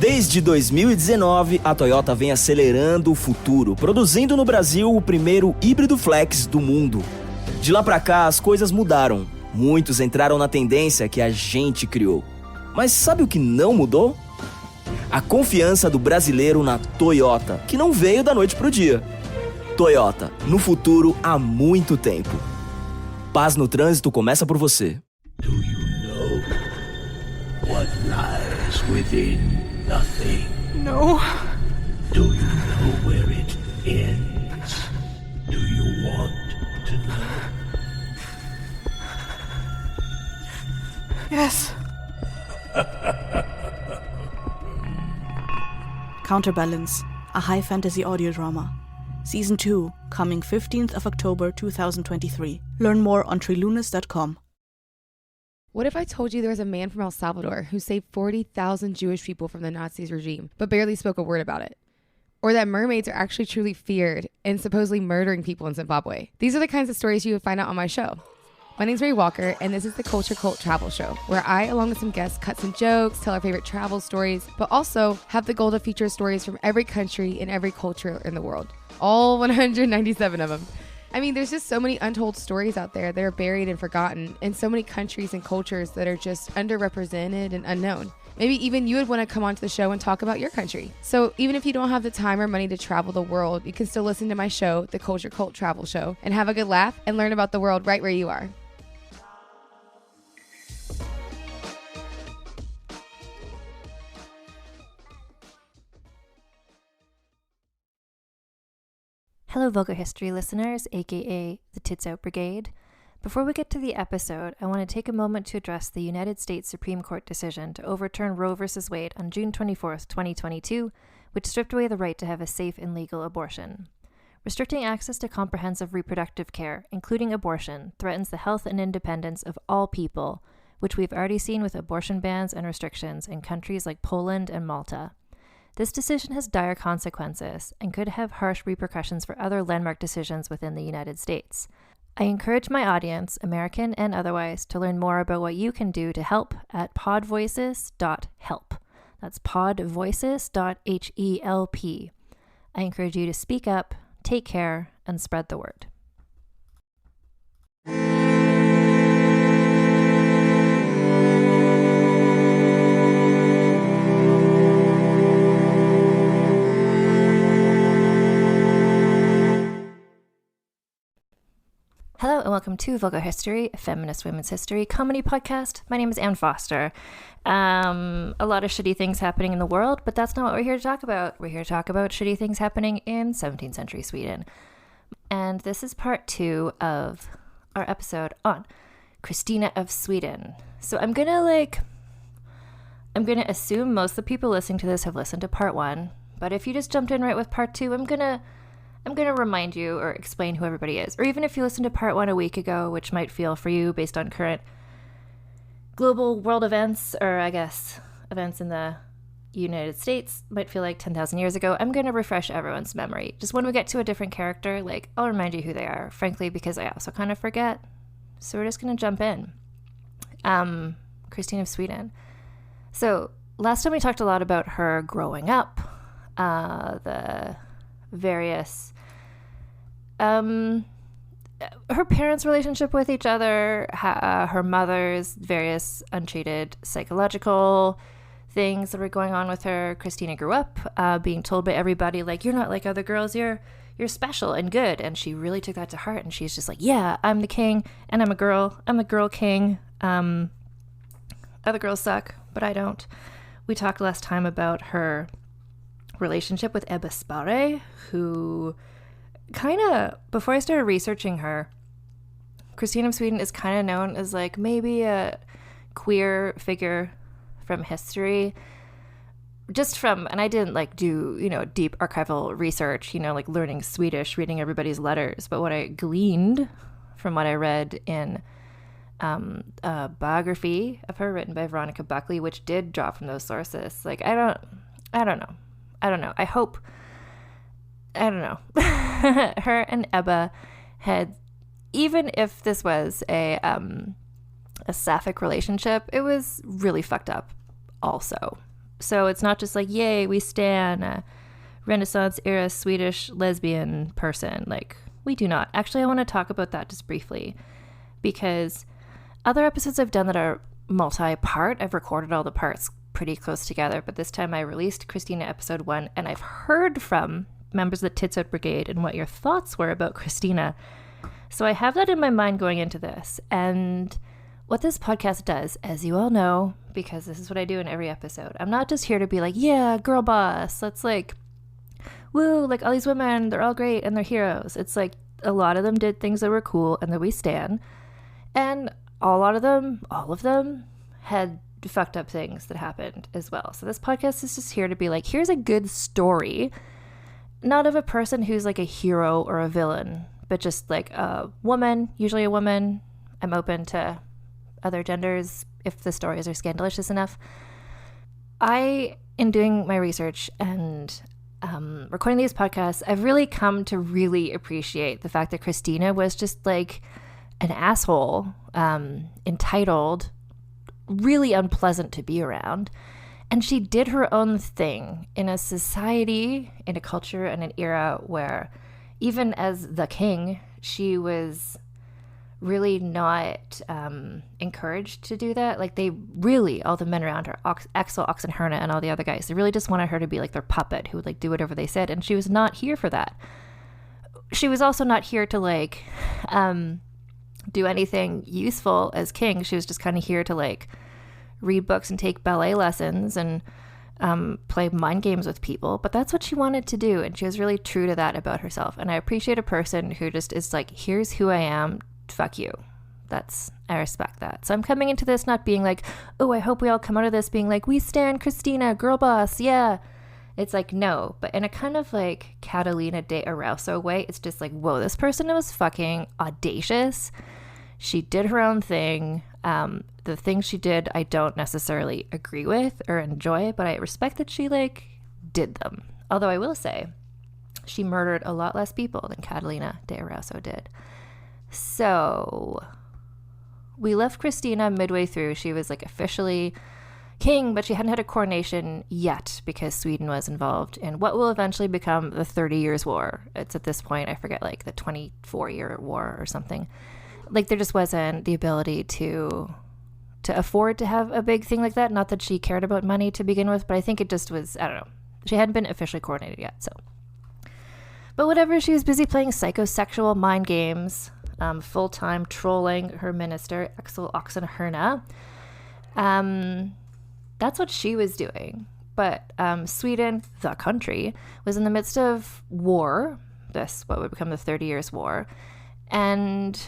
Desde 2019, a Toyota vem acelerando o futuro, produzindo no Brasil o primeiro híbrido flex do mundo. De lá pra cá, as coisas mudaram. Muitos entraram na tendência que a gente criou. Mas sabe o que não mudou? A confiança do brasileiro na Toyota, que não veio da noite pro dia. Toyota, no futuro há muito tempo. Paz no trânsito começa por você. Do you know what lies within nothing? No. Do you know where it ends? Do you want to know? Yes. Counterbalance, a high fantasy audio drama. Season 2, coming 15th of October 2023. Learn more on trilunas.com. What if I told you there was a man from El Salvador who saved 40,000 Jewish people from the Nazis regime, but barely spoke a word about it? Or that mermaids are actually truly feared and supposedly murdering people in Zimbabwe? These are the kinds of stories you would find out on my show. My name's Ray Walker, and this is the Culture Cult Travel Show, where I, along with some guests, cut some jokes, tell our favorite travel stories, but also have the goal to feature stories from every country and every culture in the world. All 197 of them. I mean, there's just so many untold stories out there that are buried and forgotten, and so many countries and cultures that are just underrepresented and unknown. Maybe even you would want to come onto the show and talk about your country. So even if you don't have the time or money to travel the world, you can still listen to my show, the Culture Cult Travel Show, and have a good laugh and learn about the world right where you are. Hello, Vulgar History listeners, aka the Tits Out Brigade. Before we get to the episode, I want to take a moment to address the United States Supreme Court decision to overturn Roe v. Wade on June 24th, 2022, which stripped away the right to have a safe and legal abortion. Restricting access to comprehensive reproductive care, including abortion, threatens the health and independence of all people, which we've already seen with abortion bans and restrictions in countries like Poland and Malta. This decision has dire consequences and could have harsh repercussions for other landmark decisions within the United States. I encourage my audience, American and otherwise, to learn more about what you can do to help at podvoices.help. That's podvoices.help. I encourage you to speak up, take care, and spread the word. Hello and welcome to Vulgar History, a feminist women's history comedy podcast. My name is Anne Foster. A lot of shitty things happening in the world, but that's not what we're here to talk about. We're here to talk about shitty things happening in 17th century Sweden. And this is part 2 of our episode on Kristina of Sweden. So I'm gonna assume most of the people listening to this have listened to part 1, but if you just jumped in right with part 2, I'm gonna remind you or explain who everybody is. Or even if you listened to part 1 a week ago, which might feel for you based on current global world events, or I guess events in the United States, might feel like 10,000 years ago, I'm going to refresh everyone's memory. Just when we get to a different character, I'll remind you who they are, frankly, because I also kind of forget. So we're just going to jump in. Kristina of Sweden. So last time we talked a lot about her growing up, the various her parents' relationship with each other, her mother's various untreated psychological things that were going on with her. Kristina grew up being told by everybody, you're not like other girls, you're special and good, and she really took that to heart, and she's just like, yeah, I'm the king, and I'm a girl king. Other girls suck, but I don't. We talked last time about her relationship with Ebba Sparre, who before I started researching her, Kristina of Sweden is kind of known as maybe a queer figure from history, just from, and I didn't do deep archival research, learning Swedish, reading everybody's letters, but what I gleaned from what I read in a biography of her written by Veronica Buckley, which did draw from those sources. I don't know. Her and Ebba had, even if this was a sapphic relationship, it was really fucked up also. So it's not just like, yay, we stan a Renaissance era Swedish lesbian person. Like, we do not. Actually, I want to talk about that just briefly, because other episodes I've done that are multi-part, I've recorded all the parts pretty close together, but this time I released Kristina episode 1, and I've heard from members of the Tits Out Brigade and what your thoughts were about Kristina. So I have that in my mind going into this. And what this podcast does, as you all know, because this is what I do in every episode, I'm not just here to be like, yeah, girl boss, let's like, woo, like all these women, they're all great and they're heroes. It's like a lot of them did things that were cool and that we stan. And all of them had fucked up things that happened as well. So this podcast is just here to be like, here's a good story, not of a person who's like a hero or a villain, but just like a woman, usually a woman. I'm open to other genders if the stories are scandalous enough. In doing my research and recording these podcasts, I've really come to really appreciate the fact that Kristina was just like an asshole, entitled, really unpleasant to be around. And she did her own thing in a society, in a culture, and an era where even as the king, she was really not encouraged to do that. Like, they really, all the men around her, Axel Oxenstierna and all the other guys, they really just wanted her to be like their puppet who would like do whatever they said. And she was not here for that. She was also not here to like do anything useful as king. She was just kind of here to like read books and take ballet lessons and play mind games with people. But that's what she wanted to do. And she was really true to that about herself. And I appreciate a person who just is like, here's who I am. Fuck you. I respect that. So I'm coming into this not being like, oh, I hope we all come out of this being like, we stan Kristina, girl boss, yeah. It's like, no, but in a kind of like Catalina de Arauso way, it's just like, whoa, this person was fucking audacious. She did her own thing. The things she did, I don't necessarily agree with or enjoy, but I respect that she like did them. Although I will say, she murdered a lot less people than Catalina de Arauso did. So we left Kristina midway through. She was like officially king, but she hadn't had a coronation yet because Sweden was involved in what will eventually become the 30 Years' War. It's at this point, I forget, like the 24-year war or something. Like, there just wasn't the ability to afford to have a big thing like that. Not that she cared about money to begin with, but I think it just was, I don't know. She hadn't been officially coronated yet, so. But whatever, she was busy playing psychosexual mind games, full-time trolling her minister, Axel Oxenstierna. That's what she was doing. But Sweden, the country, was in the midst of war, what would become the 30 Years' War. And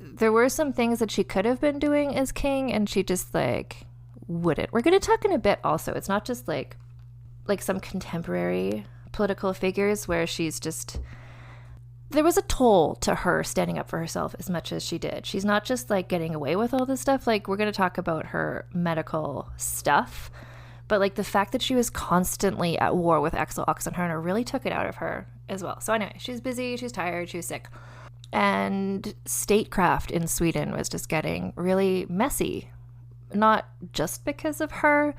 there were some things that she could have been doing as king, and she just, like, wouldn't. We're going to talk in a bit also. It's not just, like some contemporary political figures where she's just... There was a toll to her standing up for herself as much as she did. She's not just, like, getting away with all this stuff. Like, we're going to talk about her medical stuff, but, like, the fact that she was constantly at war with Axel Oxenstierna really took it out of her as well. So anyway, she's busy, she's tired, she's sick. And statecraft in Sweden was just getting really messy. Not just because of her,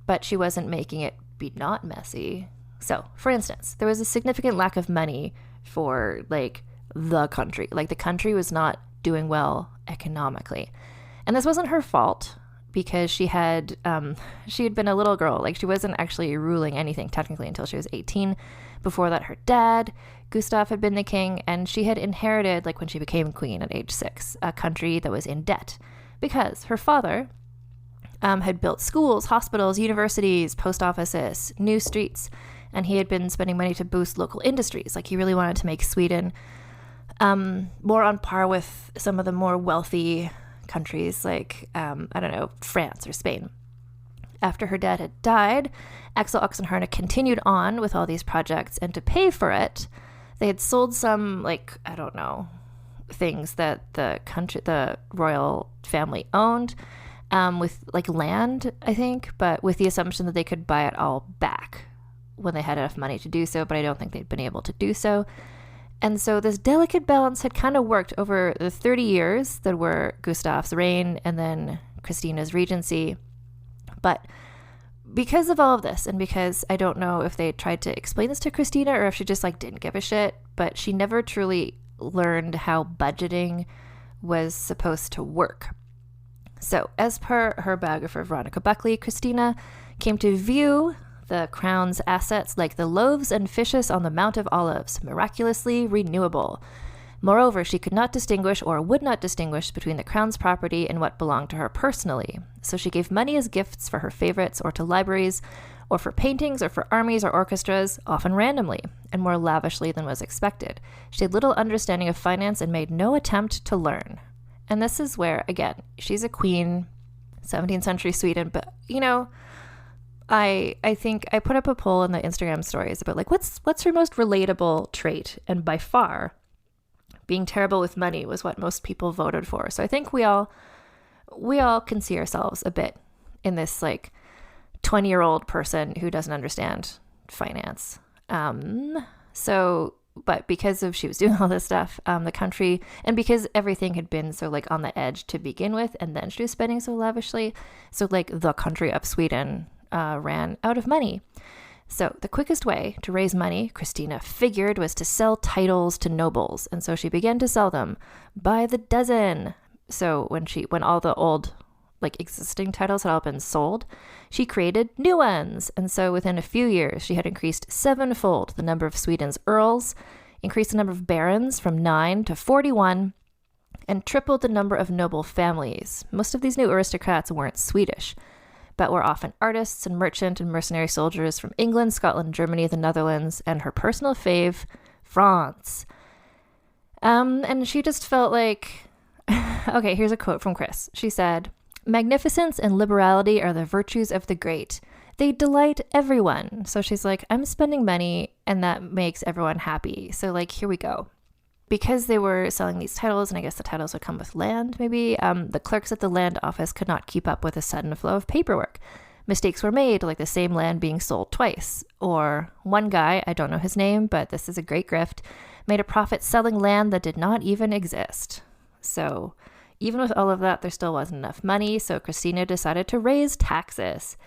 but she wasn't making it be not messy. So, for instance, there was a significant lack of money for, like, the country. Like, the country was not doing well economically. And this wasn't her fault, because she had been a little girl. Like, she wasn't actually ruling anything technically until she was 18. Before that, her dad, Gustav, had been the king, and she had inherited, like, when she became queen at age 6, a country that was in debt, because her father had built schools, hospitals, universities, post offices, new streets, and he had been spending money to boost local industries. Like, he really wanted to make Sweden more on par with some of the more wealthy countries, like, I don't know, France or Spain. After her dad had died, Axel Oxenstierna continued on with all these projects, and to pay for it, they had sold some, like, I don't know, things that the royal family owned, with, like, land, I think, but with the assumption that they could buy it all back when they had enough money to do so, but I don't think they'd been able to do so. And so this delicate balance had kind of worked over the 30 years that were Gustav's reign and then Kristina's regency. But because of all of this, and because I don't know if they tried to explain this to Kristina or if she just like didn't give a shit, but she never truly learned how budgeting was supposed to work. So as per her biographer Veronica Buckley, Kristina came to view the crown's assets like the loaves and fishes on the Mount of Olives, miraculously renewable. Moreover, she could not distinguish or would not distinguish between the crown's property and what belonged to her personally. So she gave money as gifts for her favorites or to libraries, or for paintings or for armies or orchestras, often randomly and more lavishly than was expected. She had little understanding of finance and made no attempt to learn. And this is where, again, she's a queen, 17th century Sweden, but, you know, I think I put up a poll in the Instagram stories about, like, what's her most relatable trait? And by far, being terrible with money was what most people voted for. So I think we all can see ourselves a bit in this, like, 20-year-old person who doesn't understand finance. But because she was doing all this stuff, the country, and because everything had been so like on the edge to begin with, and then she was spending so lavishly, so like the country of Sweden ran out of money. So the quickest way to raise money, Kristina figured, was to sell titles to nobles, and so she began to sell them by the dozen. So when all the old like existing titles had all been sold, she created new ones. And so within a few years, she had increased sevenfold the number of Sweden's earls, increased the number of barons from 9 to 41, and tripled the number of noble families. Most of these new aristocrats weren't Swedish, but were often artists and merchant and mercenary soldiers from England, Scotland, Germany, the Netherlands, and her personal fave, France. And she just felt like, okay, here's a quote from Chris. She said, "Magnificence and liberality are the virtues of the great. They delight everyone." So she's like, I'm spending money and that makes everyone happy. So like, here we go. Because they were selling these titles, and I guess the titles would come with land maybe, the clerks at the land office could not keep up with a sudden flow of paperwork. Mistakes were made, like the same land being sold twice. Or one guy, I don't know his name, but this is a great grift, made a profit selling land that did not even exist. So even with all of that, there still wasn't enough money, so Kristina decided to raise taxes.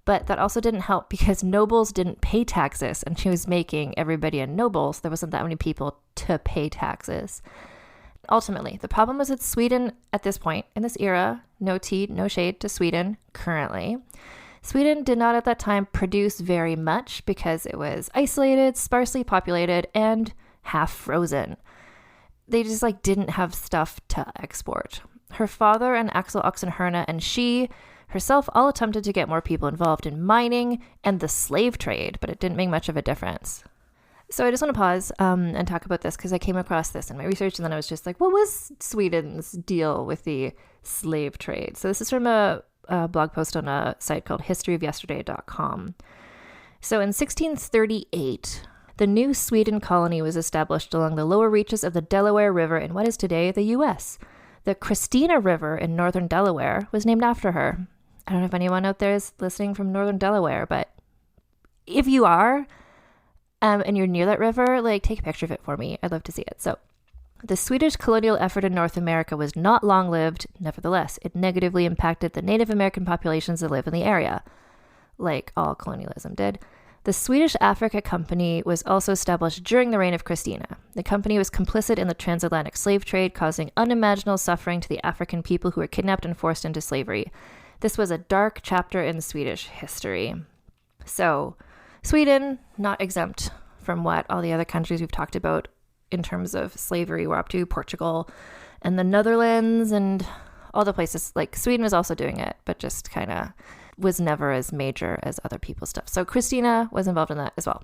But that also didn't help because nobles didn't pay taxes, and she was making everybody a noble, so there wasn't that many people to pay taxes. Ultimately, the problem was that Sweden at this point, in this era, no tea, no shade to Sweden currently, Sweden did not at that time produce very much because it was isolated, sparsely populated, and half frozen. They just like didn't have stuff to export. Her father and Axel Oxenstierna and she herself all attempted to get more people involved in mining and the slave trade, but it didn't make much of a difference. So I just want to pause and talk about this because I came across this in my research, and then I was just like, what was Sweden's deal with the slave trade? So this is from a blog post on a site called historyofyesterday.com. So in 1638, the new Sweden colony was established along the lower reaches of the Delaware River in what is today the U.S. The Christina River in northern Delaware was named after her. I don't know if anyone out there is listening from northern Delaware, but if you are, and you're near that river, like take a picture of it for me. I'd love to see it. So the Swedish colonial effort in North America was not long-lived. Nevertheless, it negatively impacted the Native American populations that live in the area, like all colonialism did. The Swedish Africa Company was also established during the reign of Kristina. The company was complicit in the transatlantic slave trade, causing unimaginable suffering to the African people who were kidnapped and forced into slavery. This was a dark chapter in Swedish history. So, Sweden, not exempt from what all the other countries we've talked about in terms of slavery were up to, Portugal and the Netherlands and all the places. Like, Sweden was also doing it, but just kind of was never as major as other people's stuff. So Kristina was involved in that as well.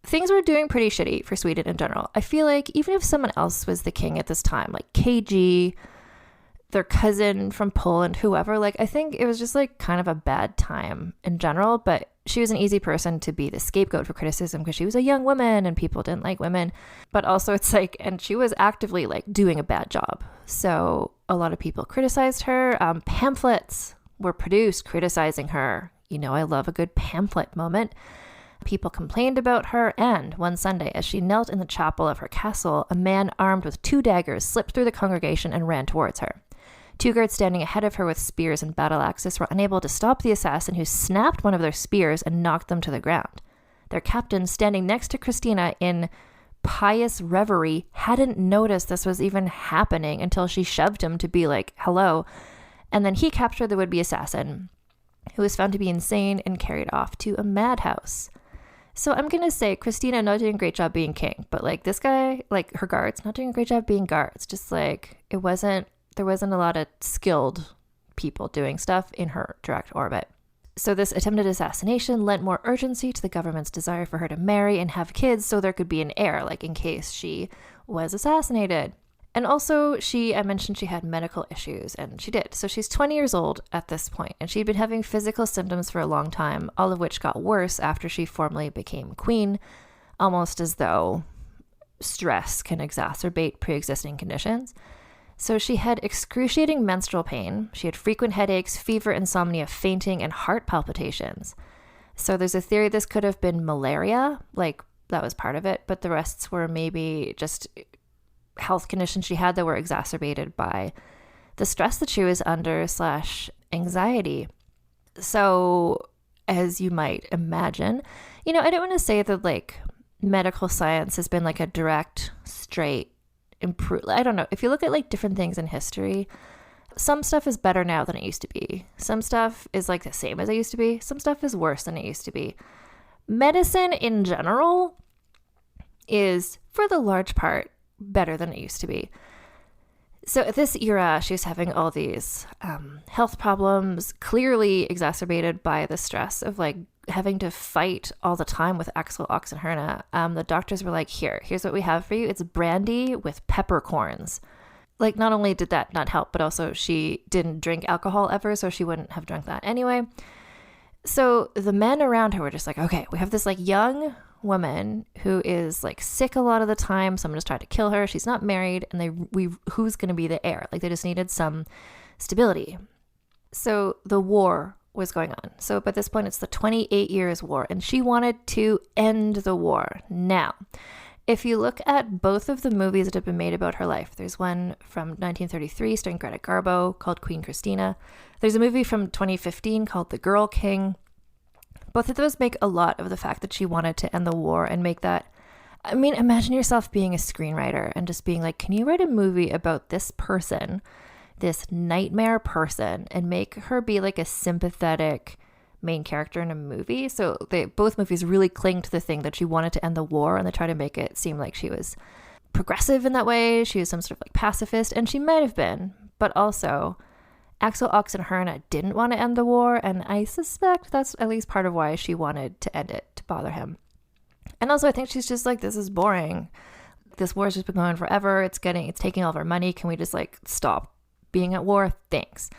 Things were doing pretty shitty for Sweden in general. I feel like even if someone else was the king at this time, like KG, their cousin from Poland, whoever, like I think it was just like kind of a bad time in general, but she was an easy person to be the scapegoat for criticism because she was a young woman and people didn't like women. But also it's like, and she was actively like doing a bad job. So a lot of people criticized her. Pamphlets were produced criticizing her. You know, I love a good pamphlet moment. People complained about her, and one Sunday, as she knelt in the chapel of her castle, a man armed with 2 daggers slipped through the congregation and ran towards her. Two guards standing ahead of her with spears and battle axes were unable to stop the assassin, who snapped one of their spears and knocked them to the ground. Their captain, standing next to Kristina in pious reverie, hadn't noticed this was even happening until she shoved him to be like, hello. And then he captured the would-be assassin, who was found to be insane and carried off to a madhouse. So I'm going to say Kristina not doing a great job being king, but like this guy, like her guards, not doing a great job being guards. Just like there wasn't a lot of skilled people doing stuff in her direct orbit. So this attempted assassination lent more urgency to the government's desire for her to marry and have kids so there could be an heir, like in case she was assassinated. And also, I mentioned she had medical issues, and she did. So she's 20 years old at this point, and she'd been having physical symptoms for a long time, all of which got worse after she formally became queen, almost as though stress can exacerbate pre-existing conditions. So she had excruciating menstrual pain, she had frequent headaches, fever, insomnia, fainting, and heart palpitations. So there's a theory this could have been malaria, like that was part of it, but the rest were maybe just health conditions she had that were exacerbated by the stress that she was under / anxiety. So as you might imagine, I don't want to say that like medical science has been like a direct, straight improve. I don't know. If you look at like different things in history, some stuff is better now than it used to be. Some stuff is like the same as it used to be. Some stuff is worse than it used to be. Medicine in general is, for the large part, better than it used to be. So at this era, she was having all these health problems, clearly exacerbated by the stress of like having to fight all the time with Axel Oxenstierna. The doctors were like, here's what we have for you. It's brandy with peppercorns. Like, not only did that not help, but also she didn't drink alcohol ever, so she wouldn't have drunk that anyway. So the men around her were just like, okay, we have this like young woman who is like sick a lot of the time. Someone just tried to kill her. She's not married, and who's going to be the heir? Like, they just needed some stability. So the war was going on. So by this point, it's the 28 Years' War, and she wanted to end the war. Now, if you look at both of the movies that have been made about her life, there's one from 1933 starring Greta Garbo called Queen Kristina. There's a movie from 2015 called The Girl King. Both of those make a lot of the fact that she wanted to end the war and make that. I mean, imagine yourself being a screenwriter and just being like, can you write a movie about this person, this nightmare person, and make her be like a sympathetic main character in a movie? So both movies really cling to the thing that she wanted to end the war, and they try to make it seem like she was progressive in that way. She was some sort of like pacifist, and she might have been, but also Axel Oxenstierna didn't want to end the war, and I suspect that's at least part of why she wanted to end it, to bother him. And also I think she's just like, this is boring. This war's just been going forever. It's taking all of our money. Can we just like stop being at war? Thanks.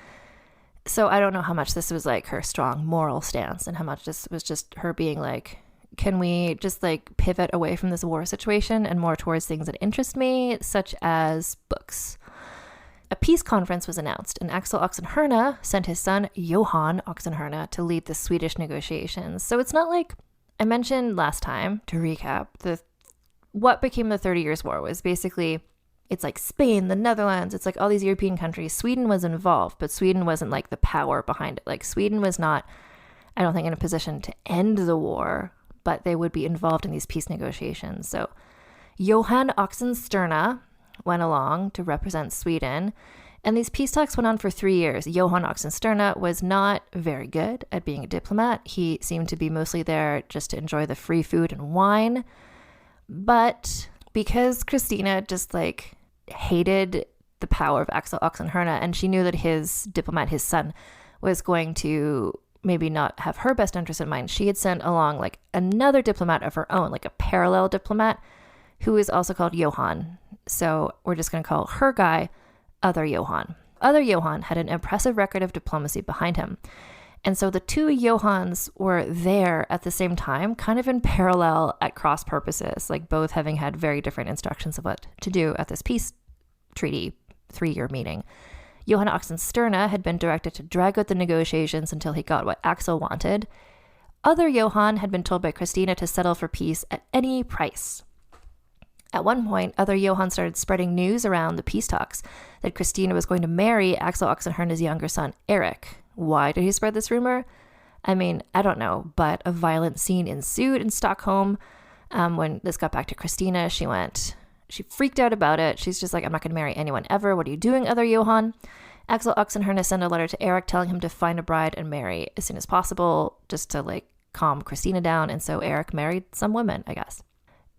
So I don't know how much this was like her strong moral stance and how much this was just her being like, can we just like pivot away from this war situation and more towards things that interest me, such as books. A peace conference was announced, and Axel Oxenstierna sent his son Johan Oxenstierna to lead the Swedish negotiations. So it's not like I mentioned last time, to recap, what became the 30 Years' War was basically, it's like Spain, the Netherlands, it's like all these European countries. Sweden was involved, but Sweden wasn't like the power behind it. Like, Sweden was not, I don't think, in a position to end the war, but they would be involved in these peace negotiations. So Johan Oxenstierna went along to represent Sweden, and these peace talks went on for 3 years. Johan Oxenstierna was not very good at being a diplomat. He seemed to be mostly there just to enjoy the free food and wine. But because Christina just like hated the power of Axel Oxenstierna, and she knew that his diplomat, his son, was going to maybe not have her best interest in mind, she had sent along like another diplomat of her own, like a parallel diplomat, who is also called Johan. So we're just going to call her guy Other Johan. Other Johan had an impressive record of diplomacy behind him. And so the two Johans were there at the same time, kind of in parallel at cross purposes, like both having had very different instructions of what to do at this peace treaty 3-year meeting. Johan Oxenstierna had been directed to drag out the negotiations until he got what Axel wanted. Other Johan had been told by Kristina to settle for peace at any price. At one point, other Johann started spreading news around the peace talks that Kristina was going to marry Axel Oxenstierna's younger son, Eric. Why did he spread this rumor? I mean, I don't know, but a violent scene ensued in Stockholm. When this got back to Kristina, she freaked out about it. She's just like, I'm not going to marry anyone ever. What are you doing, other Johann? Axel Oxenstierna sent a letter to Eric telling him to find a bride and marry as soon as possible, just to like calm Kristina down. And so Eric married some women, I guess.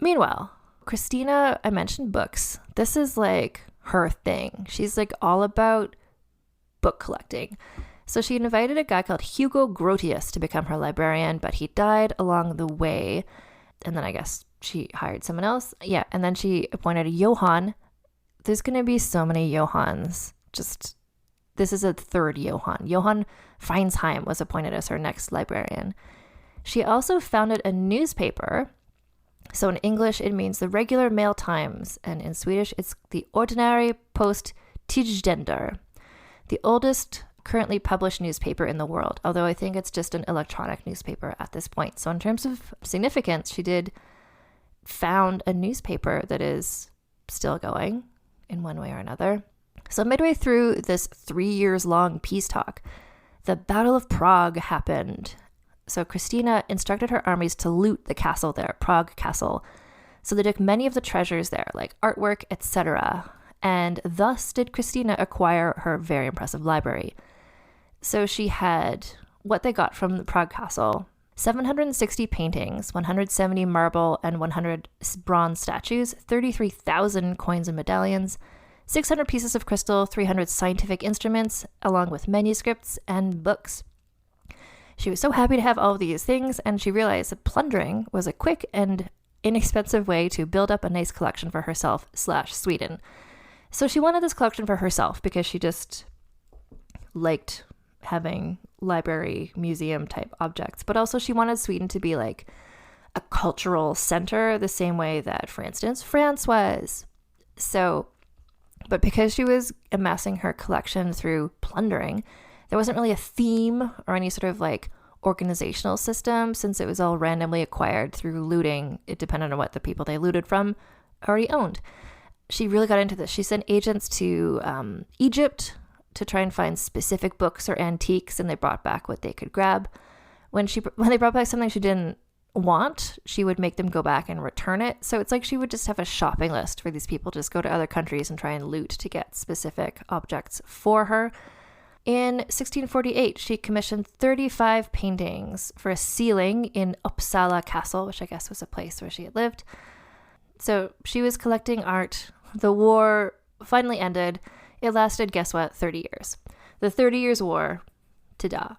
Meanwhile, Kristina, I mentioned books. This is like her thing. She's like all about book collecting. So she invited a guy called Hugo Grotius to become her librarian, but he died along the way. And then I guess she hired someone else. Yeah, and then she appointed a Johann. There's going to be so many Johanns. This is a third Johann. Johann Feinsheim was appointed as her next librarian. She also founded a newspaper. So in English, it means the regular Mail Times, and in Swedish, it's the Ordinary Post Tidständer, the oldest currently published newspaper in the world, although I think it's just an electronic newspaper at this point. So in terms of significance, she did found a newspaper that is still going in one way or another. So midway through this 3 years long peace talk, the Battle of Prague happened. So Kristina instructed her armies to loot the castle there, Prague Castle. So they took many of the treasures there, like artwork, etc. And thus did Kristina acquire her very impressive library. So she had what they got from the Prague Castle: 760 paintings, 170 marble and 100 bronze statues, 33,000 coins and medallions, 600 pieces of crystal, 300 scientific instruments, along with manuscripts and books. She was so happy to have all of these things, and she realized that plundering was a quick and inexpensive way to build up a nice collection for herself/Sweden. So she wanted this collection for herself because she just liked having library, museum type objects, but also she wanted Sweden to be like a cultural center the same way that, for instance, France was. So, but because she was amassing her collection through plundering, there wasn't really a theme or any sort of like organizational system, since it was all randomly acquired through looting. It depended on what the people they looted from already owned. She really got into this. She sent agents to Egypt to try and find specific books or antiques, and they brought back what they could grab. When they brought back something she didn't want, she would make them go back and return it. So it's like she would just have a shopping list for these people, just go to other countries and try and loot to get specific objects for her. In 1648, she commissioned 35 paintings for a ceiling in Uppsala Castle, which I guess was a place where she had lived. So she was collecting art. The war finally ended. It lasted, guess what, 30 years. The 30 Years' War. Ta-da.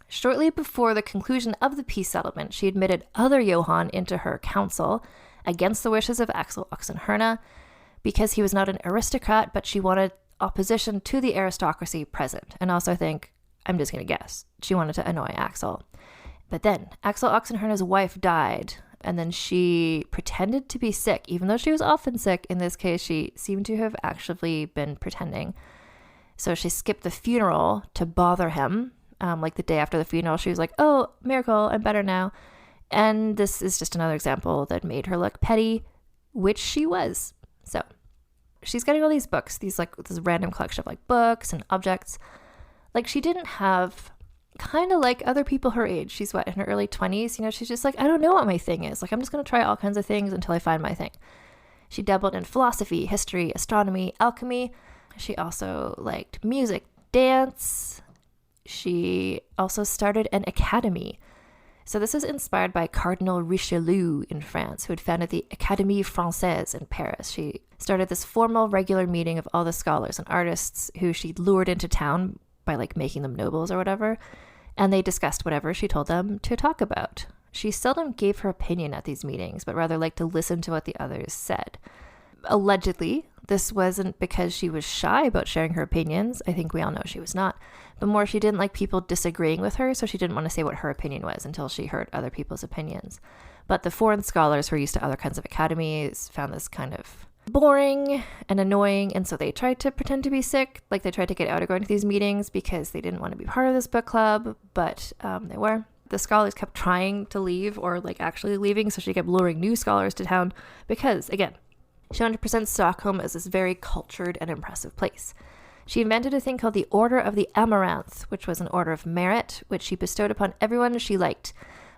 Shortly before the conclusion of the peace settlement, she admitted other Johann into her council against the wishes of Axel Oxenstierna because he was not an aristocrat, but she wanted opposition to the aristocracy present. And also I think, I'm just going to guess, she wanted to annoy Axel. But then Axel Oxenstierna's wife died, and then she pretended to be sick, even though she was often sick. In this case, she seemed to have actually been pretending. So she skipped the funeral to bother him. Like the day after the funeral, she was like, oh, miracle, I'm better now. And this is just another example that made her look petty, which she was. So she's getting all these books, this random collection of like books and objects. Like she didn't have, kind of like other people her age. She's in her early 20s. She's just like, I don't know what my thing is. Like, I'm just going to try all kinds of things until I find my thing. She dabbled in philosophy, history, astronomy, alchemy. She also liked music, dance. She also started an academy. So this is inspired by Cardinal Richelieu in France, who had founded the Académie Française in Paris. She started this formal, regular meeting of all the scholars and artists who she lured into town by like making them nobles or whatever, and they discussed whatever she told them to talk about. She seldom gave her opinion at these meetings, but rather liked to listen to what the others said. Allegedly, this wasn't because she was shy about sharing her opinions. I think we all know she was not. But more, she didn't like people disagreeing with her, so she didn't want to say what her opinion was until she heard other people's opinions. But the foreign scholars who are used to other kinds of academies found this kind of boring and annoying, and so they tried to pretend to be sick. Like they tried to get out of going to these meetings because they didn't want to be part of this book club, but they were. The scholars kept trying to leave or like actually leaving, so she kept luring new scholars to town because, again, she wanted to present Stockholm as this very cultured and impressive place. She invented a thing called the Order of the Amaranth, which was an order of merit, which she bestowed upon everyone she liked.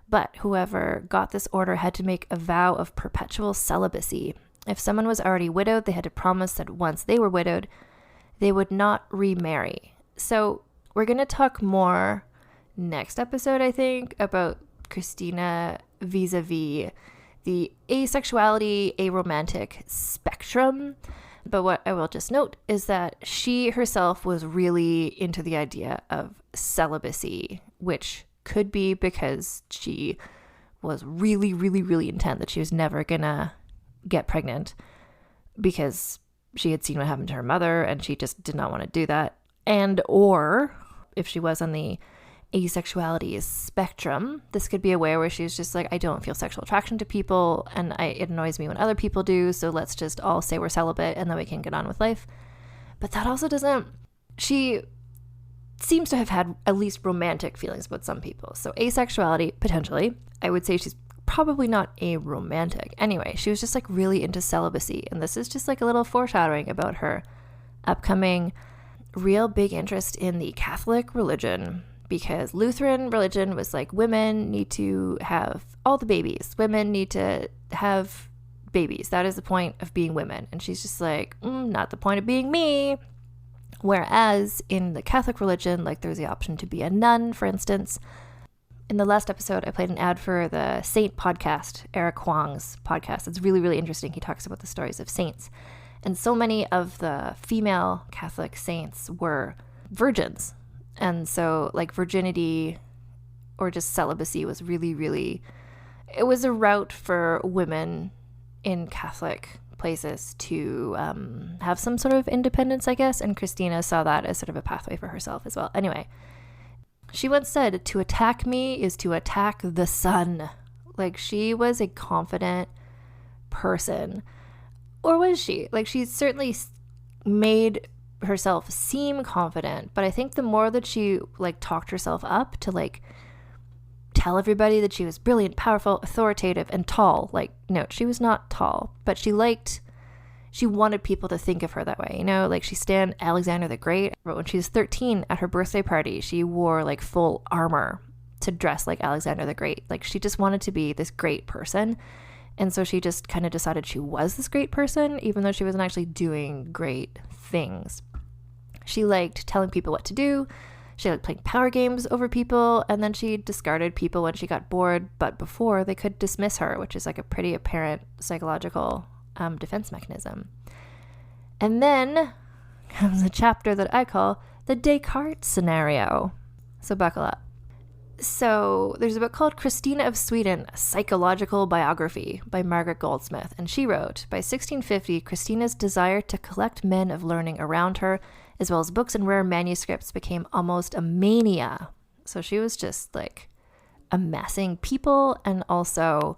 But whoever got this order had to make a vow of perpetual celibacy. If someone was already widowed, they had to promise that once they were widowed, they would not remarry. So we're going to talk more next episode, I think, about Kristina vis-a-vis the asexuality, aromantic spectrum. But what I will just note is that she herself was really into the idea of celibacy, which could be because she was really, really, really intent that she was never gonna get pregnant because she had seen what happened to her mother and she just did not want to do that. And or if she was on the asexuality spectrum, this could be a way where she's just like, I don't feel sexual attraction to people and it annoys me when other people do, so let's just all say we're celibate and then we can get on with life. But that also doesn't, she seems to have had at least romantic feelings about some people. So asexuality, potentially. I would say she's probably not a romantic. Anyway, she was just like really into celibacy, and this is just like a little foreshadowing about her upcoming real big interest in the Catholic religion. Because Lutheran religion was like, women need to have all the babies. Women need to have babies. That is the point of being women. And she's just like, not the point of being me. Whereas in the Catholic religion, like there's the option to be a nun, for instance. In the last episode, I played an ad for the Saint podcast, Eric Huang's podcast. It's really, really interesting. He talks about the stories of saints. And so many of the female Catholic saints were virgins. And so, like, virginity or just celibacy was really, really, it was a route for women in Catholic places to have some sort of independence, I guess. And Kristina saw that as sort of a pathway for herself as well. Anyway, she once said, to attack me is to attack the sun. Like, she was a confident person. Or was she? Like, she certainly made herself seem confident, but I think the more that she like talked herself up to like tell everybody that she was brilliant, powerful, authoritative, and tall. Like, no, she was not tall, but she wanted people to think of her that way, you know, like she stan Alexander the Great. But when she was 13 at her birthday party, she wore like full armor to dress like Alexander the Great. Like, she just wanted to be this great person. And so she just kind of decided she was this great person, even though she wasn't actually doing great things. She liked telling people what to do. She liked playing power games over people. And then she discarded people when she got bored, but before they could dismiss her, which is like a pretty apparent psychological defense mechanism. And then comes a chapter that I call the Descartes scenario. So buckle up. So there's a book called Kristina of Sweden, a psychological biography by Margaret Goldsmith. And she wrote, by 1650, Kristina's desire to collect men of learning around her, as well as books and rare manuscripts, became almost a mania. So she was just like amassing people and also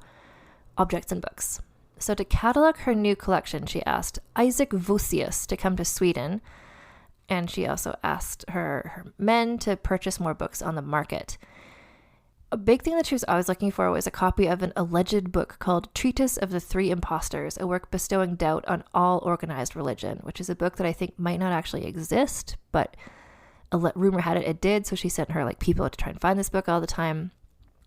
objects and books. So to catalog her new collection, she asked Isaac Vossius to come to Sweden. And she also asked her men to purchase more books on the market. A big thing that she was always looking for was a copy of an alleged book called Treatise of the Three Impostors, a work bestowing doubt on all organized religion, which is a book that I think might not actually exist, but rumor had it did, so she sent her like people to try and find this book all the time.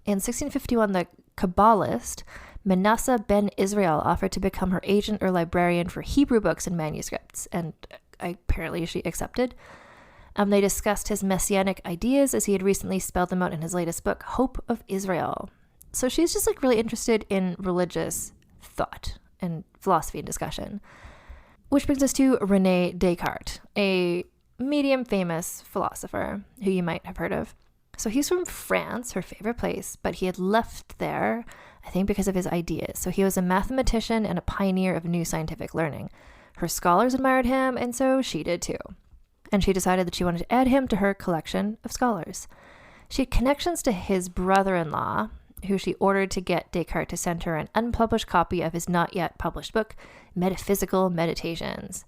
In 1651, the Kabbalist Manasseh ben Israel offered to become her agent or librarian for Hebrew books and manuscripts, and apparently she accepted. They discussed his messianic ideas as he had recently spelled them out in his latest book, Hope of Israel. So she's just like really interested in religious thought and philosophy and discussion. Which brings us to René Descartes, a medium famous philosopher who you might have heard of. So he's from France, her favorite place, but he had left there, I think because of his ideas. So he was a mathematician and a pioneer of new scientific learning. Her scholars admired him, and so she did too. And she decided that she wanted to add him to her collection of scholars. She had connections to his brother-in-law, who she ordered to get Descartes to send her an unpublished copy of his not yet published book, Metaphysical Meditations.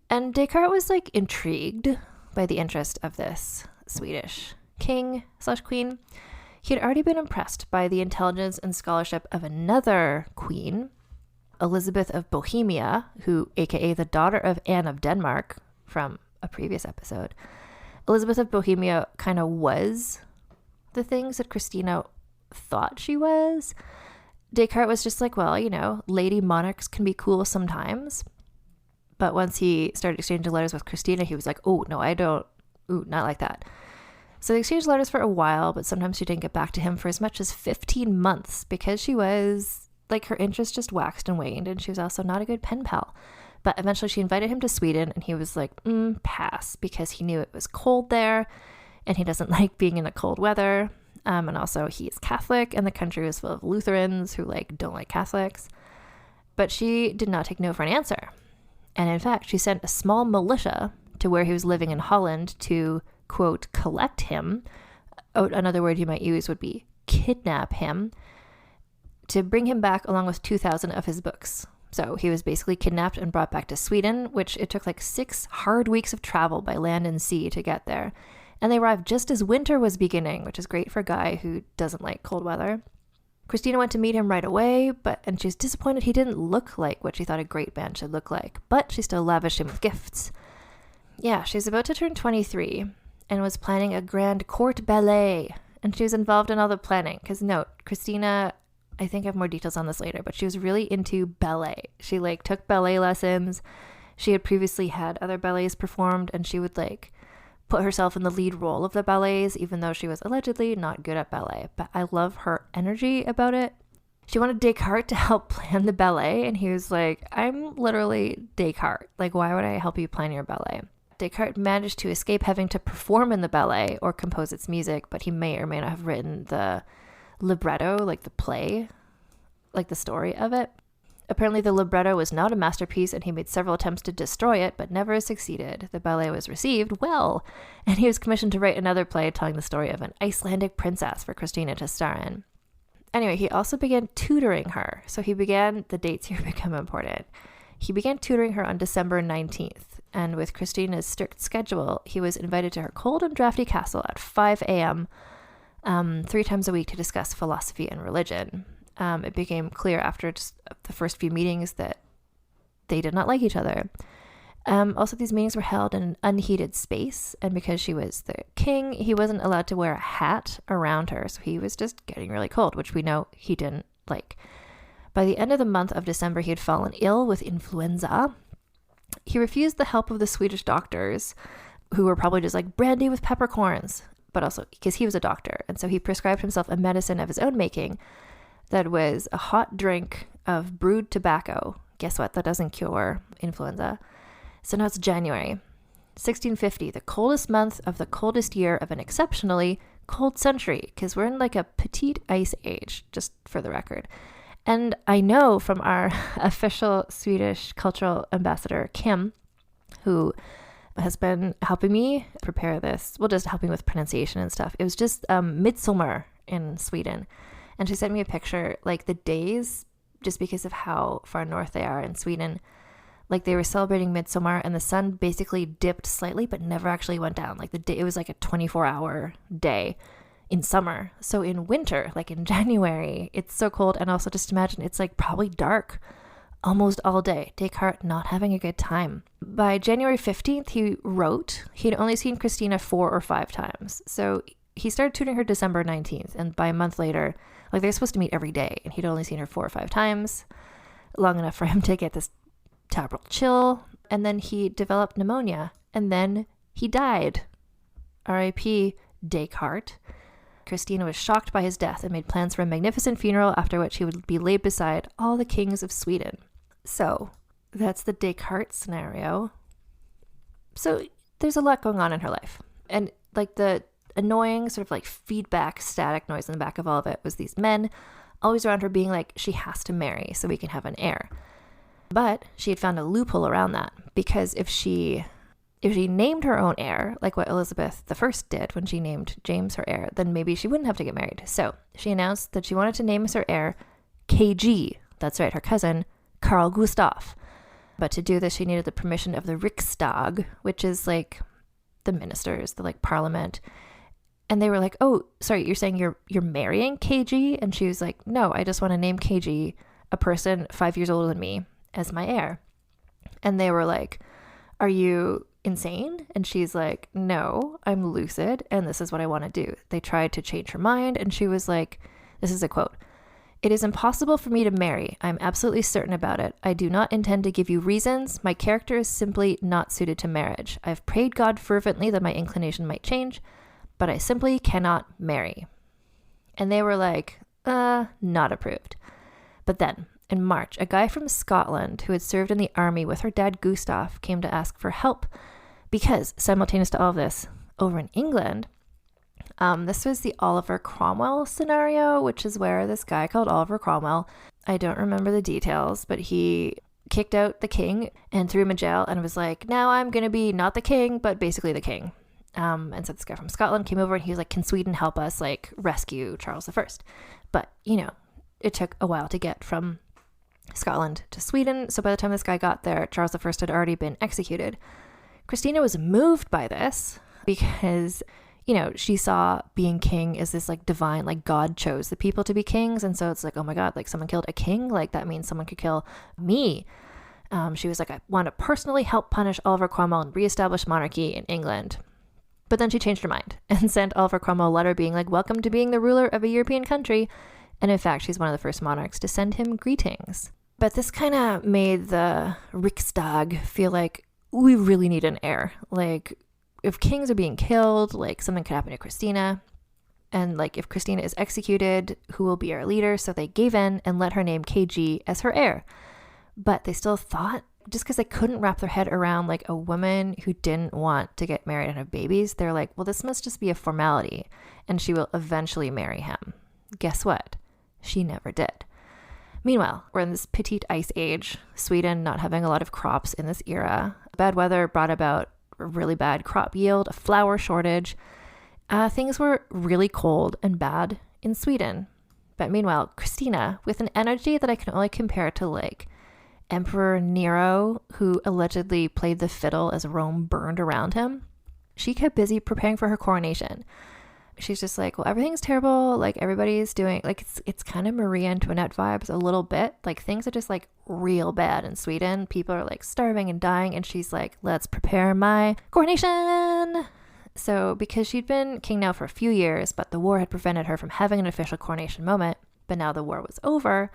And Descartes was like intrigued by the interest of this Swedish king/queen. He had already been impressed by the intelligence and scholarship of another queen, Elizabeth of Bohemia, who, aka the daughter of Anne of Denmark from a previous episode. Elizabeth of Bohemia kind of was the things that Christina thought she was. Descartes was just like, well, you know, lady monarchs can be cool sometimes. But once he started exchanging letters with Christina, he was like, oh, no, I don't, not like that. So they exchanged letters for a while, but sometimes she didn't get back to him for as much as 15 months because she was, like, her interest just waxed and waned, and she was also not a good pen pal. But eventually she invited him to Sweden, and he was like, pass, because he knew it was cold there, and he doesn't like being in the cold weather. And also he is Catholic, and the country was full of Lutherans who, like, don't like Catholics. But she did not take no for an answer. And in fact, she sent a small militia to where he was living in Holland to, quote, collect him. Another word you might use would be kidnap him, to bring him back along with 2,000 of his books. So he was basically kidnapped and brought back to Sweden, which it took like 6 hard weeks of travel by land and sea to get there. And they arrived just as winter was beginning, which is great for a guy who doesn't like cold weather. Christina went to meet him right away, and she was disappointed he didn't look like what she thought a great man should look like, but she still lavished him with gifts. Yeah, she's about to turn 23 and was planning a grand court ballet, and she was involved in all the planning. Because note, Christina, I think I have more details on this later, but she was really into ballet. She like took ballet lessons. She had previously had other ballets performed, and she would like put herself in the lead role of the ballets, even though she was allegedly not good at ballet. But I love her energy about it. She wanted Descartes to help plan the ballet, and he was like, I'm literally Descartes. Like, why would I help you plan your ballet? Descartes managed to escape having to perform in the ballet or compose its music, but he may or may not have written the libretto, like the play, like the story of it. Apparently the libretto was not a masterpiece, and he made several attempts to destroy it, but never succeeded. The ballet was received well, and he was commissioned to write another play telling the story of an Icelandic princess for Christina to star in. Anyway, he also began tutoring her. So the dates here become important. He began tutoring her on December 19th, and with Christina's strict schedule, he was invited to her cold and drafty castle at 5 a.m. 3 times a week to discuss philosophy and religion. It became clear after just the first few meetings that they did not like each other. Also, these meetings were held in an unheated space, and because she was the king, he wasn't allowed to wear a hat around her, so he was just getting really cold, which we know he didn't like. By the end of the month of December, he had fallen ill with influenza. He refused the help of the Swedish doctors, who were probably just like brandy with peppercorns, but also because he was a doctor, and so he prescribed himself a medicine of his own making that was a hot drink of brewed tobacco. Guess what? That doesn't cure influenza. So now it's January 1650, the coldest month of the coldest year of an exceptionally cold century, because we're in like a petite ice age, just for the record. And I know from our official Swedish cultural ambassador, Kim, who has been helping me prepare this, well, just helping with pronunciation and stuff. It was just midsummer in Sweden. And she sent me a picture, like the days, just because of how far north they are in Sweden, like they were celebrating midsummer, and the sun basically dipped slightly, but never actually went down. Like the day, it was like a 24-hour day in summer. So in winter, like in January, it's so cold. And also just imagine it's like probably dark almost all day. Descartes not having a good time. By January 15th, he wrote he'd only seen Christina 4 or 5 times. So he started tutoring her December 19th, and by a month later, like they're supposed to meet every day, and he'd only seen her 4 or 5 times, long enough for him to get this terrible chill. And then he developed pneumonia, and then he died. R.I.P. Descartes. Christina was shocked by his death and made plans for a magnificent funeral, after which he would be laid beside all the kings of Sweden. So that's the Descartes scenario. So there's a lot going on in her life. And like the annoying sort of like feedback static noise in the back of all of it was these men always around her being like, she has to marry so we can have an heir. But she had found a loophole around that, because if she named her own heir, like what Elizabeth I did when she named James her heir, then maybe she wouldn't have to get married. So she announced that she wanted to name as her heir KG, that's right, her cousin, Carl Gustaf. But to do this, she needed the permission of the Riksdag, which is like the ministers, the like parliament. And they were like, oh, sorry, you're saying you're marrying KG? And she was like, no, I just want to name KG, a person 5 years older than me, as my heir. And they were like, are you insane? And she's like, no, I'm lucid and this is what I want to do. They tried to change her mind and she was like, this is a quote, "It is impossible for me to marry. I'm absolutely certain about it. I do not intend to give you reasons. My character is simply not suited to marriage. I've prayed God fervently that my inclination might change, but I simply cannot marry." And they were like, not approved. But then in March, a guy from Scotland who had served in the army with her dad Gustav came to ask for help because simultaneous to all of this, over in England, this was the Oliver Cromwell scenario, which is where this guy called Oliver Cromwell, I don't remember the details, but he kicked out the king and threw him in jail and was like, now I'm going to be not the king, but basically the king. And so this guy from Scotland came over and he was like, can Sweden help us like rescue Charles I? But, you know, it took a while to get from Scotland to Sweden. So by the time this guy got there, Charles I had already been executed. Christina was moved by this because, you know, she saw being king as this like divine, like God chose the people to be kings. And so it's like, oh my God, like someone killed a king. Like that means someone could kill me. She was like, I want to personally help punish Oliver Cromwell and reestablish monarchy in England. But then she changed her mind and sent Oliver Cromwell a letter being like, welcome to being the ruler of a European country. And in fact, she's one of the first monarchs to send him greetings. But this kind of made the Riksdag feel like we really need an heir. Like if kings are being killed, like something could happen to Kristina. And like if Kristina is executed, who will be our leader? So they gave in and let her name KG as her heir. But they still thought, just because they couldn't wrap their head around like a woman who didn't want to get married and have babies, they're like, well, this must just be a formality and she will eventually marry him. Guess what? She never did. Meanwhile, we're in this petite ice age, Sweden not having a lot of crops in this era. Bad weather brought about a really bad crop yield, a flour shortage. Things were really cold and bad in Sweden. But meanwhile, Kristina, with an energy that I can only compare to like Emperor Nero, who allegedly played the fiddle as Rome burned around him, she kept busy preparing for her coronation. She's just like, well, everything's terrible. Like everybody's doing like, it's kind of Marie Antoinette vibes a little bit. Like things are just like real bad in Sweden. People are like starving and dying. And she's like, let's prepare my coronation. So because she'd been king now for a few years, but the war had prevented her from having an official coronation moment. But now the war was over.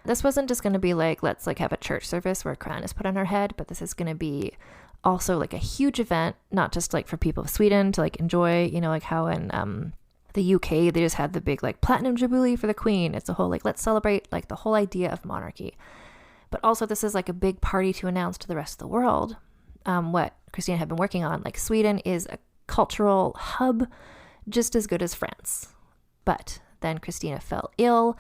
This wasn't just going to be like, let's like have a church service where a crown is put on her head, but this is going to be also like a huge event, not just like for people of Sweden to like enjoy, you know, like how in the UK, they just had the big like platinum jubilee for the queen. It's a whole like, let's celebrate like the whole idea of monarchy. But also this is like a big party to announce to the rest of the world what Kristina had been working on. Like Sweden is a cultural hub just as good as France. But then Kristina fell ill,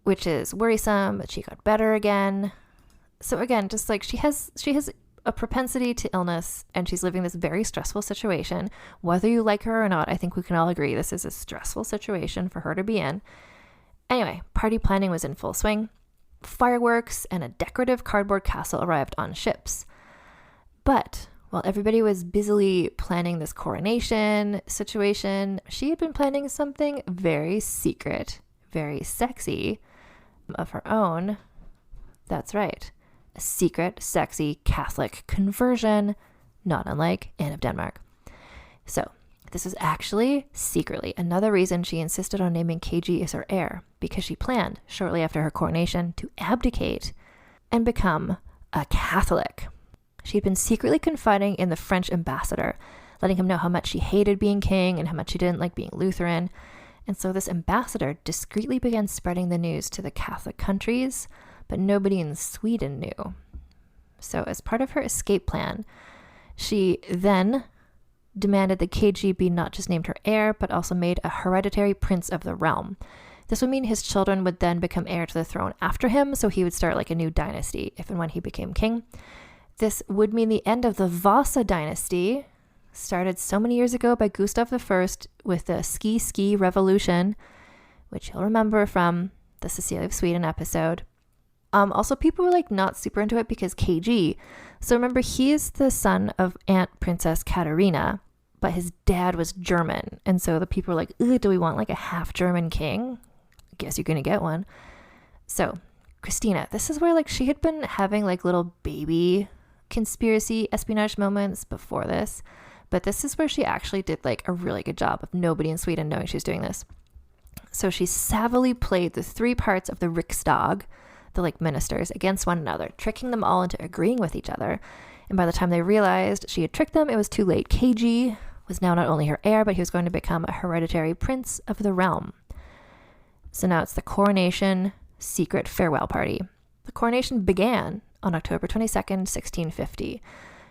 which is worrisome, but she got better again. So again, just like she has a propensity to illness and she's living this very stressful situation. Whether you like her or not, I think we can all agree this is a stressful situation for her to be in. Anyway, party planning was in full swing. Fireworks and a decorative cardboard castle arrived on ships. But while everybody was busily planning this coronation situation, she had been planning something very secret, very sexy of her own. That's right. A secret, sexy Catholic conversion, not unlike Anne of Denmark. So this is actually secretly another reason she insisted on naming KG as her heir, because she planned shortly after her coronation to abdicate and become a Catholic. She'd been secretly confiding in the French ambassador, letting him know how much she hated being king and how much she didn't like being Lutheran. And so this ambassador discreetly began spreading the news to the Catholic countries, but nobody in Sweden knew. So as part of her escape plan, she then demanded that KG be not just named her heir, but also made a hereditary prince of the realm. This would mean his children would then become heir to the throne after him, so he would start like a new dynasty if and when he became king. This would mean the end of the Vasa dynasty, started so many years ago by Gustav I with the ski revolution, which you'll remember from the Cecilia of Sweden episode. Also, people were like not super into it because KG. So remember, he is the son of Aunt Princess Katarina, but his dad was German. And so the people were like, "Ugh, do we want like a half German king? Guess you're going to get one." So Kristina, this is where like she had been having like little baby conspiracy espionage moments before this, but this is where she actually did like a really good job of nobody in Sweden knowing she was doing this. So she savvily played the three parts of the Riksdag, the like ministers, against one another, tricking them all into agreeing with each other. And by the time they realized she had tricked them, it was too late. KG was now not only her heir, but he was going to become a hereditary prince of the realm. So now it's the coronation secret farewell party. The coronation began on October 22nd, 1650.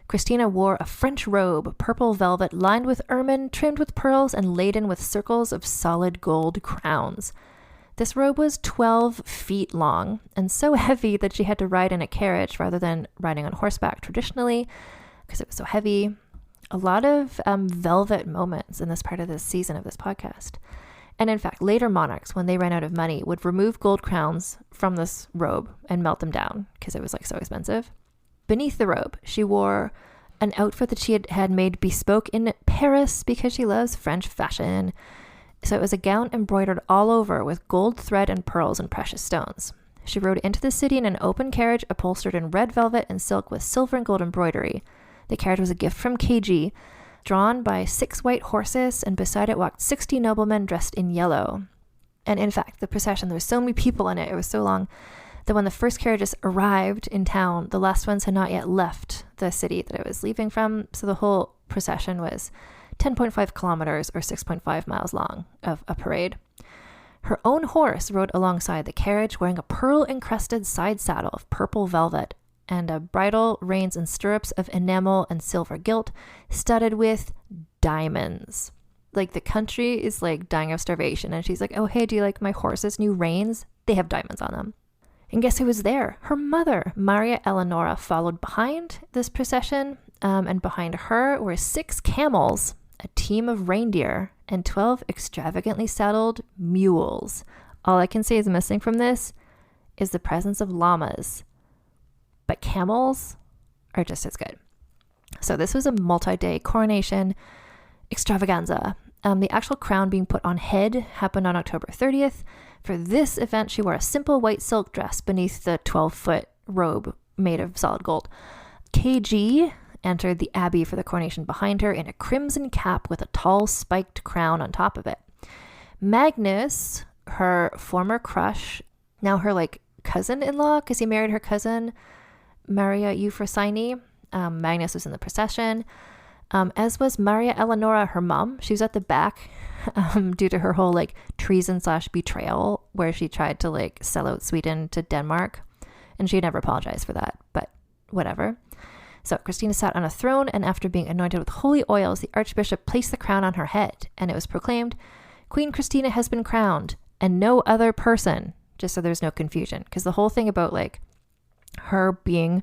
Kristina wore a French robe, purple velvet lined with ermine, trimmed with pearls, and laden with circles of solid gold crowns. This robe was 12 feet long and so heavy that she had to ride in a carriage rather than riding on horseback traditionally because it was so heavy. A lot of velvet moments in this part of this season of this podcast. And in fact, later monarchs, when they ran out of money, would remove gold crowns from this robe and melt them down because it was like so expensive. Beneath the robe, she wore an outfit that she had made bespoke in Paris because she loves French fashion. So it was a gown embroidered all over with gold thread and pearls and precious stones. She rode into the city in an open carriage upholstered in red velvet and silk with silver and gold embroidery. The carriage was a gift from KG, drawn by 6 white horses, and beside it walked 60 noblemen dressed in yellow. And in fact, the procession, there were so many people in it, it was so long, that when the first carriages arrived in town, the last ones had not yet left the city that it was leaving from, so the whole procession was 10.5 kilometers or 6.5 miles long of a parade. Her own horse rode alongside the carriage wearing a pearl-encrusted side saddle of purple velvet and a bridle, reins, and stirrups of enamel and silver gilt, studded with diamonds. Like the country is like dying of starvation, and she's like, "Oh, hey, do you like my horse's new reins? They have diamonds on them." And guess who was there? Her mother, Maria Eleonora, followed behind this procession, and behind her were 6 camels, a team of reindeer, and 12 extravagantly saddled mules. All I can say is missing from this is the presence of llamas. But camels are just as good. So this was a multi-day coronation extravaganza. The actual crown being put on head happened on October 30th. For this event, she wore a simple white silk dress beneath the 12-foot robe made of solid gold. KG entered the abbey for the coronation behind her in a crimson cap with a tall spiked crown on top of it. Magnus, her former crush, now her like cousin-in-law, because he married her cousin, Maria Euphrosyne. Magnus was in the procession, as was Maria Eleonora, her mom. She was at the back due to her whole like treason/betrayal where she tried to like sell out Sweden to Denmark, and she never apologized for that, but whatever. So Kristina sat on a throne, and after being anointed with holy oils, the archbishop placed the crown on her head, and it was proclaimed, "Queen Kristina has been crowned, and no other person," just so there's no confusion, because the whole thing about like her being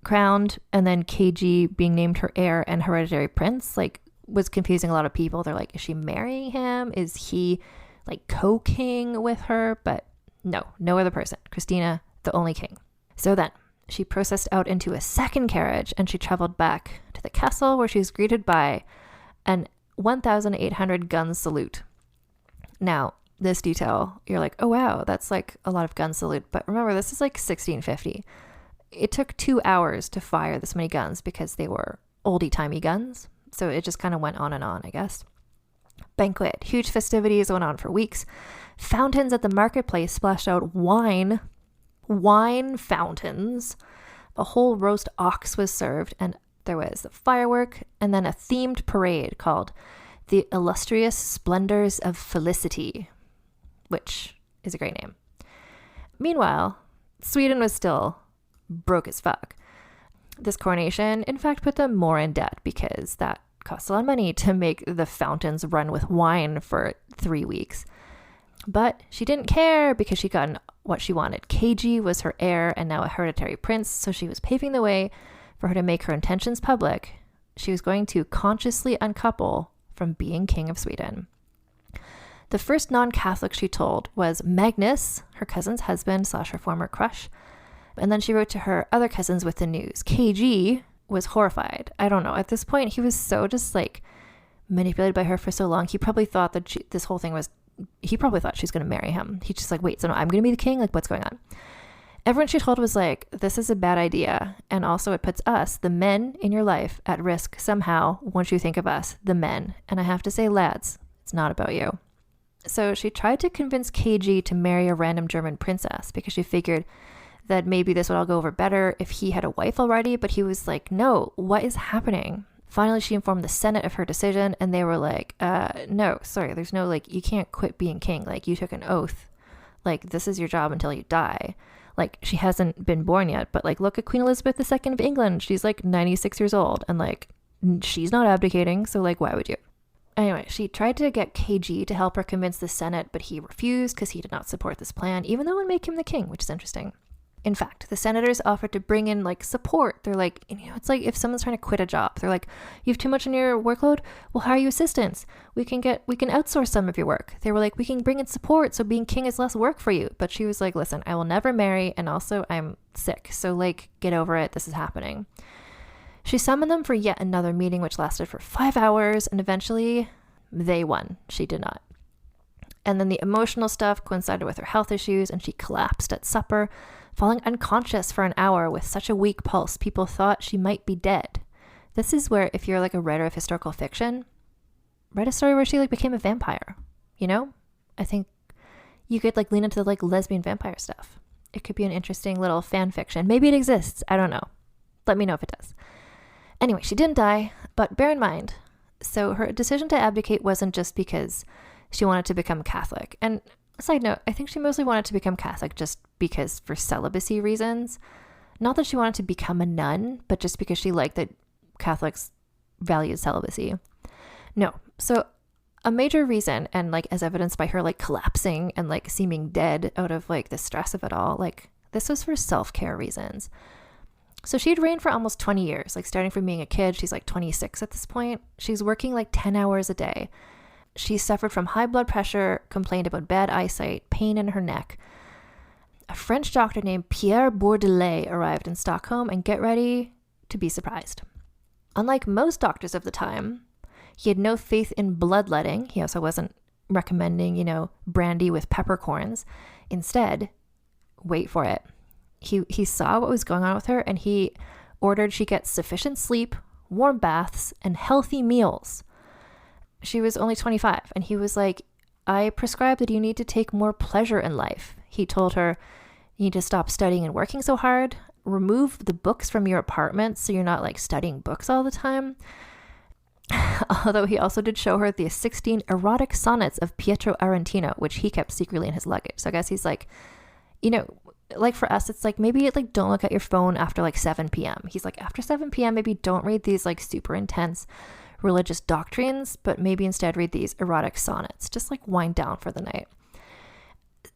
crowned and then KG being named her heir and hereditary prince like was confusing a lot of people. They're like, is she marrying him? Is he like co-king with her? But no other person. Kristina, the only king. So then she processed out into a second carriage, and she traveled back to the castle, where she was greeted by an 1,800 gun salute. Now, this detail, you're like, oh wow, that's like a lot of gun salute. But remember, this is like 1650. It took 2 hours to fire this many guns because they were oldie-timey guns. So it just kind of went on and on, I guess. Banquet. Huge festivities went on for weeks. Fountains at the marketplace splashed out wine fountains. A whole roast ox was served, and there was a firework, and then a themed parade called the Illustrious Splendors of Felicity, which is a great name. Meanwhile, Sweden was still broke as fuck. This coronation, in fact, put them more in debt because that costs a lot of money to make the fountains run with wine for 3 weeks. But she didn't care because she got what she wanted. KG was her heir and now a hereditary prince, so she was paving the way for her to make her intentions public. She was going to consciously uncouple from being king of Sweden. The first non-Catholic she told was Magnus, her cousin's husband / her former crush. And then she wrote to her other cousins with the news. KG was horrified. I don't know. At this point, he was so just like manipulated by her for so long. He probably thought that this whole thing was, he probably thought she's going to marry him. He's just like, wait, so no, I'm going to be the king? Like, what's going on? Everyone she told was like, this is a bad idea. And also it puts us, the men in your life, at risk somehow once you think of us, the men. And I have to say, lads, it's not about you. So she tried to convince KG to marry a random German princess because she figured that maybe this would all go over better if he had a wife already. But he was like, no, what is happening? Finally, she informed the Senate of her decision, and they were like, no, sorry, there's no, like, you can't quit being king. Like, you took an oath. Like, this is your job until you die. Like, she hasn't been born yet, but, like, look at Queen Elizabeth II of England. She's, like, 96 years old, and, like, she's not abdicating, so, like, why would you? Anyway, she tried to get KG to help her convince the Senate, but he refused because he did not support this plan, even though it would make him the king, which is interesting. In fact, the senators offered to bring in like support. They're like, you know, it's like if someone's trying to quit a job, they're like, you have too much on your workload? We'll hire you assistants. We can outsource some of your work. They were like, we can bring in support so being king is less work for you. But she was like, listen, I will never marry, and also I'm sick. So like, get over it. This is happening. She summoned them for yet another meeting, which lasted for 5 hours, and eventually they won. She did not. And then the emotional stuff coincided with her health issues, and she collapsed at supper, falling unconscious for an hour with such a weak pulse, people thought she might be dead. This is where, if you're like a writer of historical fiction, write a story where she like became a vampire, you know? I think you could like lean into the like lesbian vampire stuff. It could be an interesting little fan fiction. Maybe it exists. I don't know. Let me know if it does. Anyway, she didn't die, but bear in mind, so her decision to abdicate wasn't just because she wanted to become Catholic. And side note, I think she mostly wanted to become Catholic just because for celibacy reasons. Not that she wanted to become a nun, but just because she liked that Catholics valued celibacy. No. So a major reason, and like as evidenced by her like collapsing and like seeming dead out of like the stress of it all, like this was for self-care reasons. So she'd reigned for almost 20 years, like starting from being a kid. She's like 26 at this point. She's working like 10 hours a day. She suffered from high blood pressure, complained about bad eyesight, pain in her neck. A French doctor named Pierre Bourdelais arrived in Stockholm, and get ready to be surprised. Unlike most doctors of the time, he had no faith in bloodletting. He also wasn't recommending, you know, brandy with peppercorns. Instead, wait for it, he saw what was going on with her, and he ordered she get sufficient sleep, warm baths, and healthy meals. She was only 25, and he was like, I prescribe that you need to take more pleasure in life. He told her, you need to stop studying and working so hard, remove the books from your apartment so you're not like studying books all the time. Although he also did show her the 16 erotic sonnets of Pietro Arentino, which he kept secretly in his luggage. So I guess he's like, you know, like for us, it's like maybe like don't look at your phone after like 7 p.m. He's like, after 7 p.m., maybe don't read these like super intense religious doctrines, but maybe instead read these erotic sonnets. Just like wind down for the night.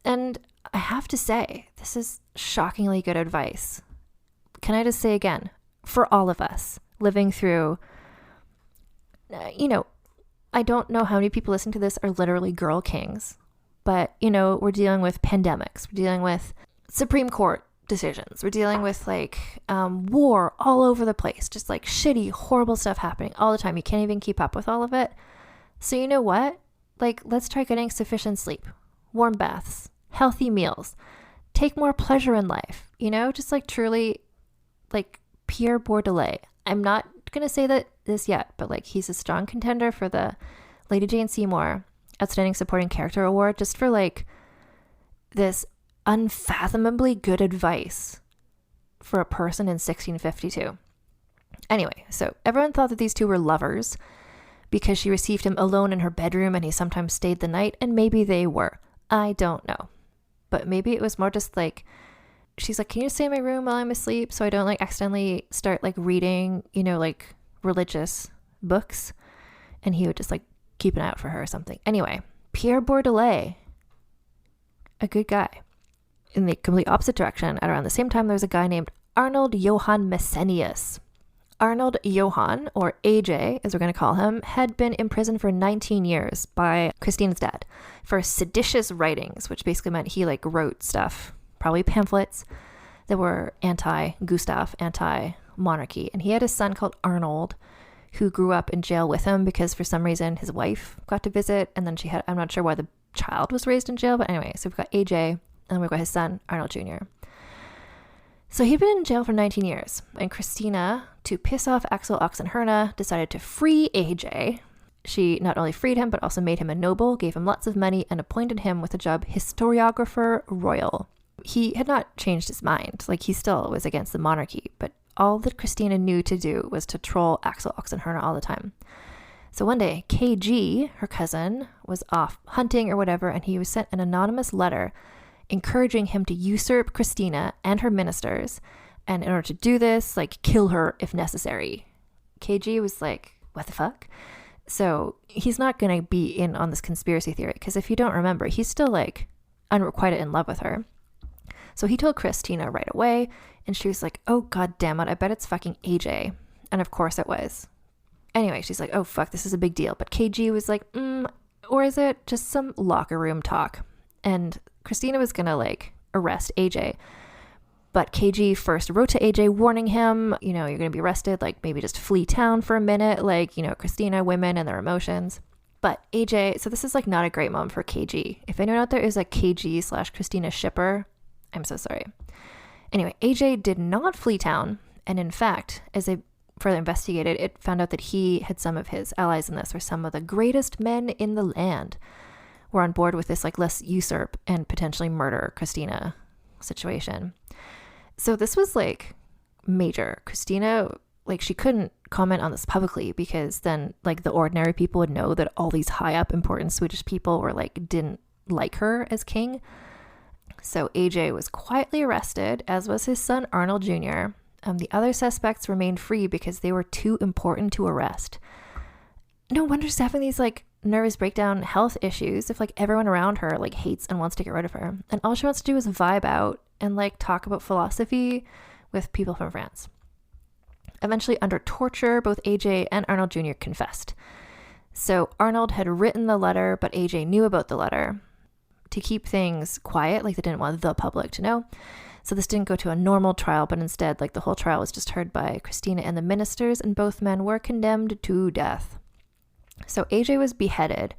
And I have to say, this is shockingly good advice. Can I just say again, for all of us living through, you know, I don't know how many people listening to this are literally girl kings, but, you know, we're dealing with pandemics. We're dealing with Supreme Court decisions. We're dealing with like war all over the place, just like shitty, horrible stuff happening all the time. You can't even keep up with all of it. So you know what? Like, let's try getting sufficient sleep, warm baths, healthy meals, take more pleasure in life, you know, just like truly like Pierre Bourdelais. I'm not going to say that this yet, but like he's a strong contender for the Lady Jane Seymour Outstanding Supporting Character Award just for like this unfathomably good advice for a person in 1652. Anyway, so everyone thought that these two were lovers because she received him alone in her bedroom and he sometimes stayed the night, and maybe they were. I don't know. But maybe it was more just like, she's like, can you stay in my room while I'm asleep so I don't like accidentally start like reading, you know, like religious books? And he would just like keep an eye out for her or something. Anyway, Pierre Bourdelais, a good guy. In the complete opposite direction, at around the same time, there was a guy named Arnold Johann Messenius. Arnold Johann, or AJ, as we're going to call him, had been imprisoned for 19 years by Christina's dad for seditious writings, which basically meant he like wrote stuff, probably pamphlets that were anti-Gustav, anti-monarchy. And he had a son called Arnold who grew up in jail with him because for some reason his wife got to visit, and then I'm not sure why the child was raised in jail, but anyway, so we've got AJ, and then we've got his son, Arnold Jr. So he'd been in jail for 19 years, and Kristina, to piss off Axel Oxenstierna, decided to free AJ. She not only freed him, but also made him a noble, gave him lots of money, and appointed him with the job historiographer royal. He had not changed his mind, like he still was against the monarchy, but all that Kristina knew to do was to troll Axel Oxenstierna all the time. So one day, KG, her cousin, was off hunting or whatever, and he was sent an anonymous letter encouraging him to usurp Kristina and her ministers, and in order to do this, like, kill her if necessary. KG was like, what the fuck? So he's not going to be in on this conspiracy theory, because if you don't remember, he's still, like, unrequited in love with her. So he told Kristina right away, and she was like, oh, god damn it, I bet it's fucking AJ. And of course it was. Anyway, she's like, oh, fuck, this is a big deal. But KG was like, or is it just some locker room talk? And Kristina was going to, like, arrest AJ. But KG first wrote to AJ warning him, you know, you're going to be arrested, like, maybe just flee town for a minute, like, you know, Kristina, women and their emotions. But AJ, so this is, like, not a great moment for KG. If anyone out there is a KG/Kristina shipper, I'm so sorry. Anyway, AJ did not flee town. And in fact, as they further investigated, it found out that he had some of his allies in this, or some of the greatest men in the land, were on board with this, like, let's usurp and potentially murder Kristina situation. So this was, like, major. Kristina, like, she couldn't comment on this publicly because then, like, the ordinary people would know that all these high up important Swedish people were, like, didn't like her as king. So AJ was quietly arrested, as was his son Arnold Jr. The other suspects remained free because they were too important to arrest. No wonder she's having these, like, nervous breakdown health issues if, like, everyone around her, like, hates and wants to get rid of her. And all she wants to do is vibe out and, like, talk about philosophy with people from France. Eventually, under torture, both AJ and Arnold Jr. confessed. So Arnold had written the letter, but AJ knew about the letter. To keep things quiet, like, they didn't want the public to know. So this didn't go to a normal trial, but instead, like, the whole trial was just heard by Kristina and the ministers, and both men were condemned to death. So AJ was beheaded.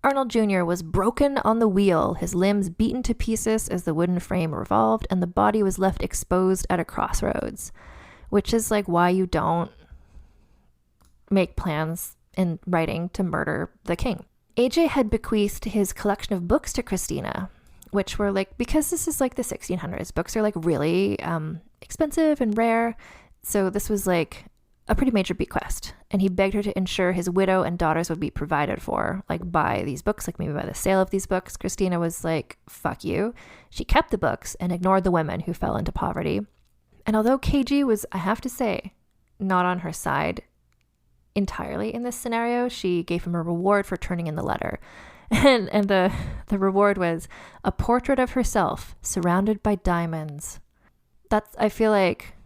Arnold Jr. was broken on the wheel, his limbs beaten to pieces as the wooden frame revolved, and the body was left exposed at a crossroads, which is, like, why you don't make plans in writing to murder the king. AJ had bequeathed his collection of books to Kristina, which were, like, because this is, like, the 1600s, books are, like, really expensive and rare. So this was, like, a pretty major bequest. And he begged her to ensure his widow and daughters would be provided for, like, by these books, like, maybe by the sale of these books. Kristina was like, fuck you. She kept the books and ignored the women who fell into poverty. And although KG was, I have to say, not on her side entirely in this scenario, she gave him a reward for turning in the letter. And the reward was a portrait of herself surrounded by diamonds. That's, I feel like,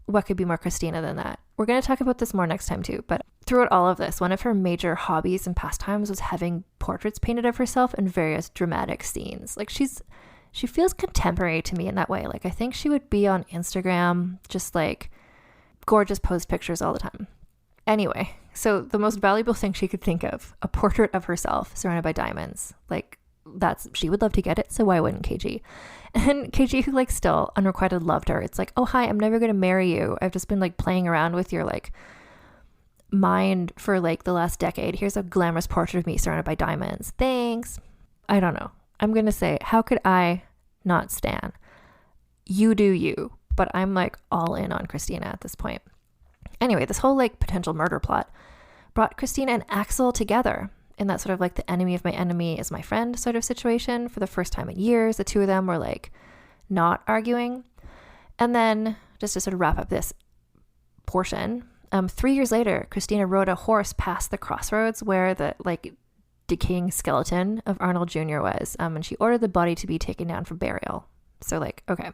what could be more Kristina than that? We're going to talk about this more next time too, but throughout all of this, one of her major hobbies and pastimes was having portraits painted of herself in various dramatic scenes. Like, she feels contemporary to me in that way. Like, I think she would be on Instagram, just, like, gorgeous posed pictures all the time. Anyway, so the most valuable thing she could think of, a portrait of herself surrounded by diamonds. Like, she would love to get it, so why wouldn't KG? And KG, who, like, still unrequited loved her. It's like, oh, hi, I'm never going to marry you. I've just been, like, playing around with your, like, mind for, like, the last decade. Here's a glamorous portrait of me surrounded by diamonds. Thanks. I don't know. I'm going to say, how could I not stan? You do you. But I'm, like, all in on Kristina at this point. Anyway, this whole, like, potential murder plot brought Kristina and Axel together in that sort of, like, the enemy of my enemy is my friend sort of situation. For the first time in years, the two of them were, like, not arguing. And then, just to sort of wrap up this portion, 3 years later, Kristina rode a horse past the crossroads where the, like, decaying skeleton of Arnold Jr. was, and she ordered the body to be taken down for burial. So, like, okay.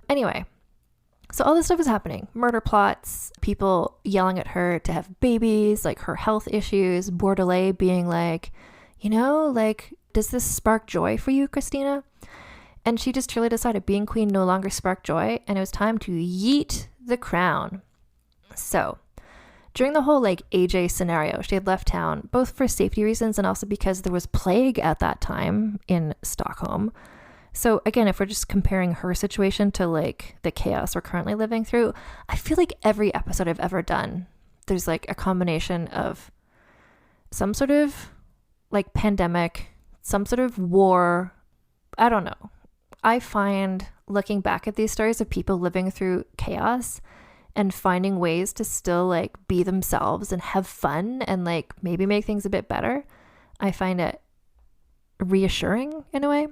Anyway, so all this stuff is happening. Murder plots, people yelling at her to have babies, like, her health issues, Bordelais being like, you know, like, does this spark joy for you, Kristina? And she just truly decided being queen no longer sparked joy, and it was time to yeet the crown. So During the whole like AJ scenario, she had left town both for safety reasons and also because there was plague at that time in Stockholm. So again, if we're just comparing her situation to like the chaos we're currently living through, I feel like every episode I've ever done, there's like a combination of some sort of like pandemic, some sort of war. I don't know. I find looking back at these stories of people living through chaos and finding ways to still like be themselves and have fun and like maybe make things a bit better, I find it reassuring in a way.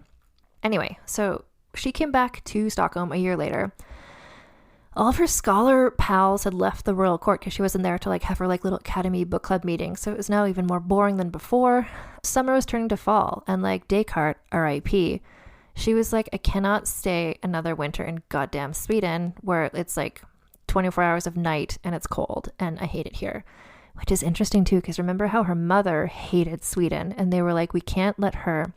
Anyway, so she came back to Stockholm a year later. All of her scholar pals had left the royal court because she wasn't there to like have her like little academy book club meeting. So it was now even more boring than before. Summer was turning to fall, and like Descartes, R.I.P., she was like, I cannot stay another winter in goddamn Sweden where it's like 24 hours of night and it's cold and I hate it here. Which is interesting too, because remember how her mother hated Sweden and they were like, we can't let her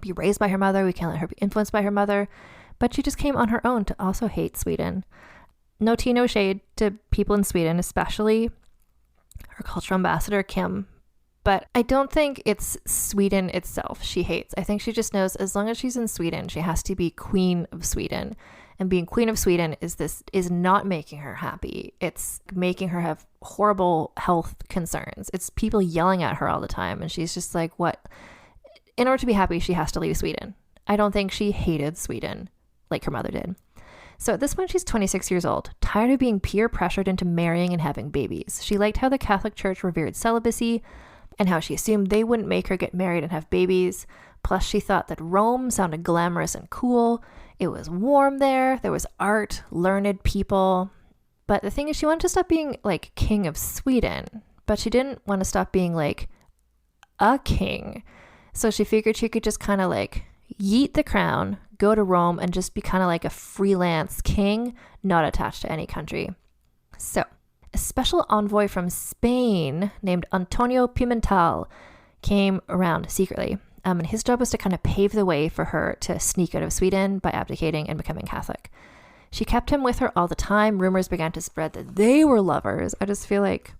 be raised by her mother, we can't let her be influenced by her mother. But she just came on her own to also hate Sweden. No tea, no shade to people in Sweden, especially her cultural ambassador, Kim. But I don't think it's Sweden itself she hates. I think she just knows as long as she's in Sweden, she has to be queen of Sweden. And being queen of Sweden is not making her happy. It's making her have horrible health concerns. It's people yelling at her all the time. And she's just like, what? In order to be happy, she has to leave Sweden. I don't think she hated Sweden like her mother did. So at this point, she's 26 years old, tired of being peer pressured into marrying and having babies. She liked how the Catholic Church revered celibacy and how she assumed they wouldn't make her get married and have babies. Plus, she thought that Rome sounded glamorous and cool. It was warm there. There was art, learned people. But the thing is, she wanted to stop being like king of Sweden, but she didn't want to stop being like a king. So she figured she could just kind of like yeet the crown, go to Rome, and just be kind of like a freelance king, not attached to any country. So a special envoy from Spain named Antonio Pimentel came around secretly. And his job was to kind of pave the way for her to sneak out of Sweden by abdicating and becoming Catholic. She kept him with her all the time. Rumors began to spread that they were lovers. I just feel like,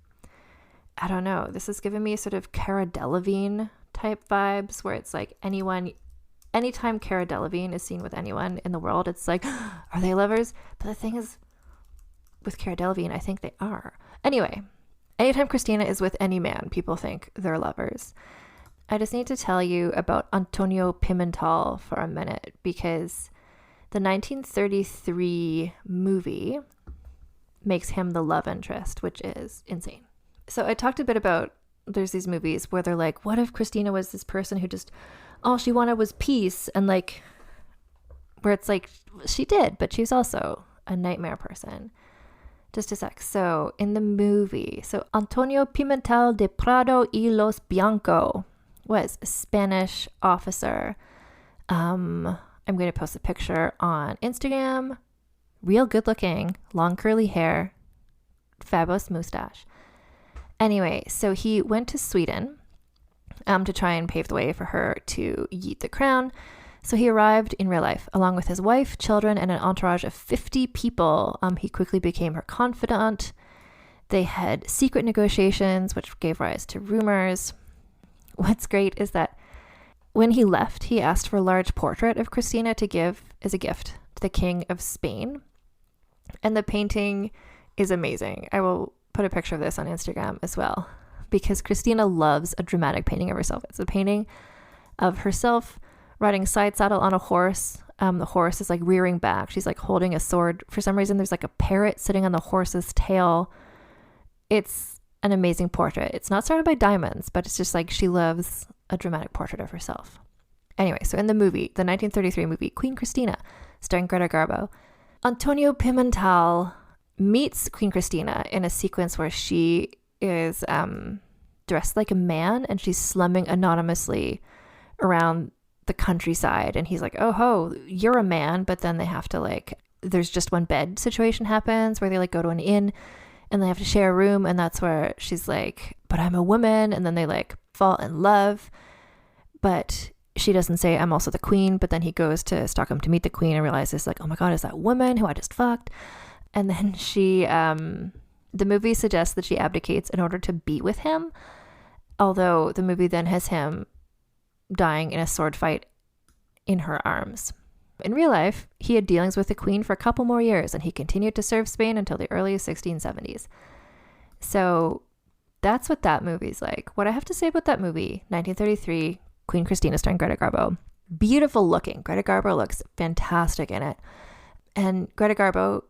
I don't know, this is giving me sort of Cara Delevingne type vibes where it's like anytime Cara Delevingne is seen with anyone in the world, it's like, are they lovers? But the thing is, with Cara Delevingne, I think they are. Anyway, anytime Christina is with any man, people think they're lovers. I just need to tell you about Antonio Pimentel for a minute because the 1933 movie makes him the love interest, which is insane. So I talked a bit about, there's these movies where they're like, what if Christina was this person who just, all she wanted was peace, and like, where it's like, she did, but she's also a nightmare person. Just a sec. So in the movie, so Antonio Pimentel de Prado y Los Bianco was a Spanish officer. I'm going to post a picture on Instagram. Real good looking, long curly hair, fabulous mustache. Anyway, so he went to Sweden to try and pave the way for her to yeet the crown. So he arrived in real life along with his wife, children, and an entourage of 50 people. He quickly became her confidant. They had secret negotiations, which gave rise to rumors. What's great is that when he left, he asked for a large portrait of Christina to give as a gift to the King of Spain. And the painting is amazing. I will put a picture of this on Instagram as well, because Christina loves a dramatic painting of herself. It's a painting of herself riding side saddle on a horse. The horse is like rearing back. She's like holding a sword. For some reason, there's like a parrot sitting on the horse's tail. It's an amazing portrait. It's not surrounded by diamonds, but it's just like she loves a dramatic portrait of herself. Anyway, so in the movie, the 1933 movie, Queen Christina, starring Greta Garbo, Antonio Pimentel meets Queen Christina in a sequence where she is dressed like a man and she's slumming anonymously around the countryside. And he's like, oh ho, you're a man. But then they have to like, there's just one bed situation happens where they like go to an inn and they have to share a room. And that's where she's like, but I'm a woman. And then they like fall in love. But she doesn't say, I'm also the queen. But then he goes to Stockholm to meet the queen and realizes like, oh my God, is that woman who I just fucked? And then she The movie suggests that she abdicates in order to be with him, although the movie then has him dying in a sword fight in her arms. In real life, he had dealings with the Queen for a couple more years, and he continued to serve Spain until the early 1670s. So that's what that movie's like. What I have to say about that movie, 1933, Queen Christina starring Greta Garbo. Beautiful looking. Greta Garbo looks fantastic in it. And Greta Garbo,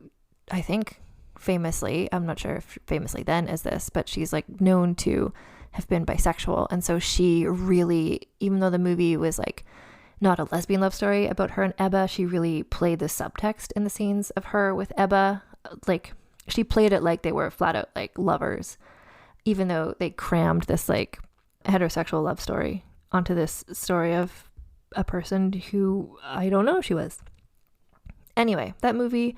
I think famously, I'm not sure if famously then is this, but she's like known to have been bisexual. And so she really, even though the movie was like not a lesbian love story about her and Ebba, she really played the subtext in the scenes of her with Ebba. Like she played it like they were flat out like lovers, even though they crammed this like heterosexual love story onto this story of a person who I don't know who she was. Anyway, that movie,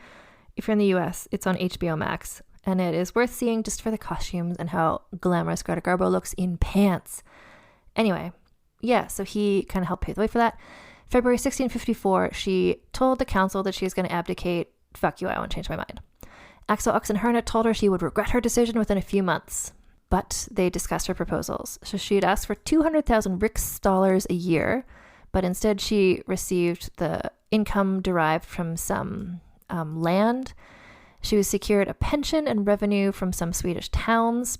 if you're in the US, it's on HBO Max, and it is worth seeing just for the costumes and how glamorous Greta Garbo looks in pants. Anyway, yeah, so he kind of helped pave the way for that. February 1654, she told the council that she was going to abdicate. Fuck you, I won't change my mind. Axel Oxenstierna told her she would regret her decision within a few months, but they discussed her proposals. So she had asked for 200,000 Riksdaler a year, but instead she received the income derived from some land. She was secured a pension and revenue from some Swedish towns.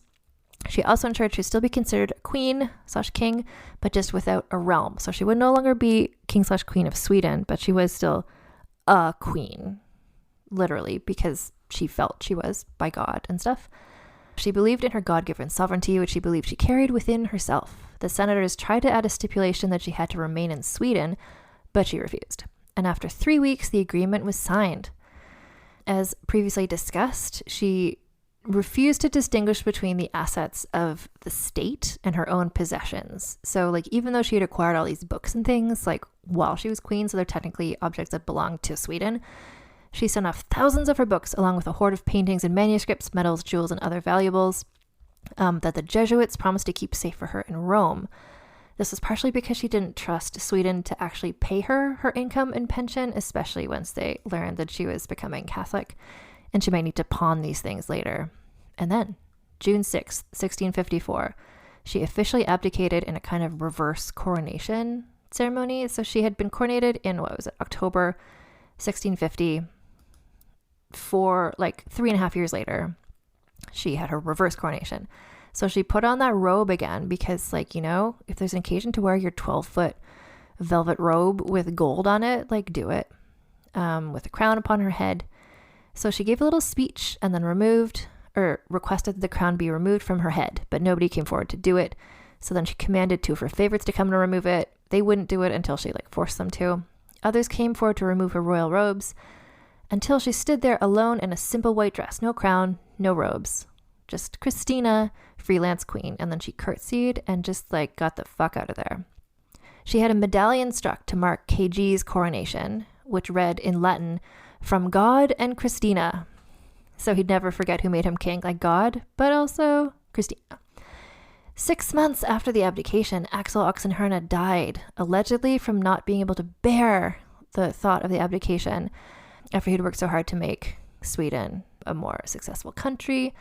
She also ensured she'd still be considered a queen/king, but just without a realm. So she would no longer be king/queen of Sweden, but she was still a queen, literally, because she felt she was by God and stuff. She believed in her God-given sovereignty, which she believed she carried within herself. The senators tried to add a stipulation that she had to remain in Sweden, but she refused. And after 3 weeks, the agreement was signed. As previously discussed, she refused to distinguish between the assets of the state and her own possessions. So, like, even though she had acquired all these books and things, like, while she was queen, so they're technically objects that belonged to Sweden, she sent off thousands of her books, along with a hoard of paintings and manuscripts, medals, jewels, and other valuables that the Jesuits promised to keep safe for her in Rome. This was partially because she didn't trust Sweden to actually pay her income and pension, especially once they learned that she was becoming Catholic, and she might need to pawn these things later. And then, June 6th, 1654, she officially abdicated in a kind of reverse coronation ceremony. So she had been coronated in, October 1650. For like 3.5 years later, she had her reverse coronation. So she put on that robe again because, like, you know, if there's an occasion to wear your 12-foot velvet robe with gold on it, like, do it, with a crown upon her head. So she gave a little speech and then requested that the crown be removed from her head, but nobody came forward to do it. So then she commanded 2 of her favorites to come to remove it. They wouldn't do it until she forced them to. Others came forward to remove her royal robes until she stood there alone in a simple white dress, no crown, no robes, just Christina, freelance queen. And then she curtsied and just got the fuck out of there. She had a medallion struck to mark KG's coronation, which read in Latin, "From God and Christina." So he'd never forget who made him king, like God, but also Christina. 6 months after the abdication, Axel Oxenstierna died, allegedly from not being able to bear the thought of the abdication after he'd worked so hard to make Sweden a more successful country,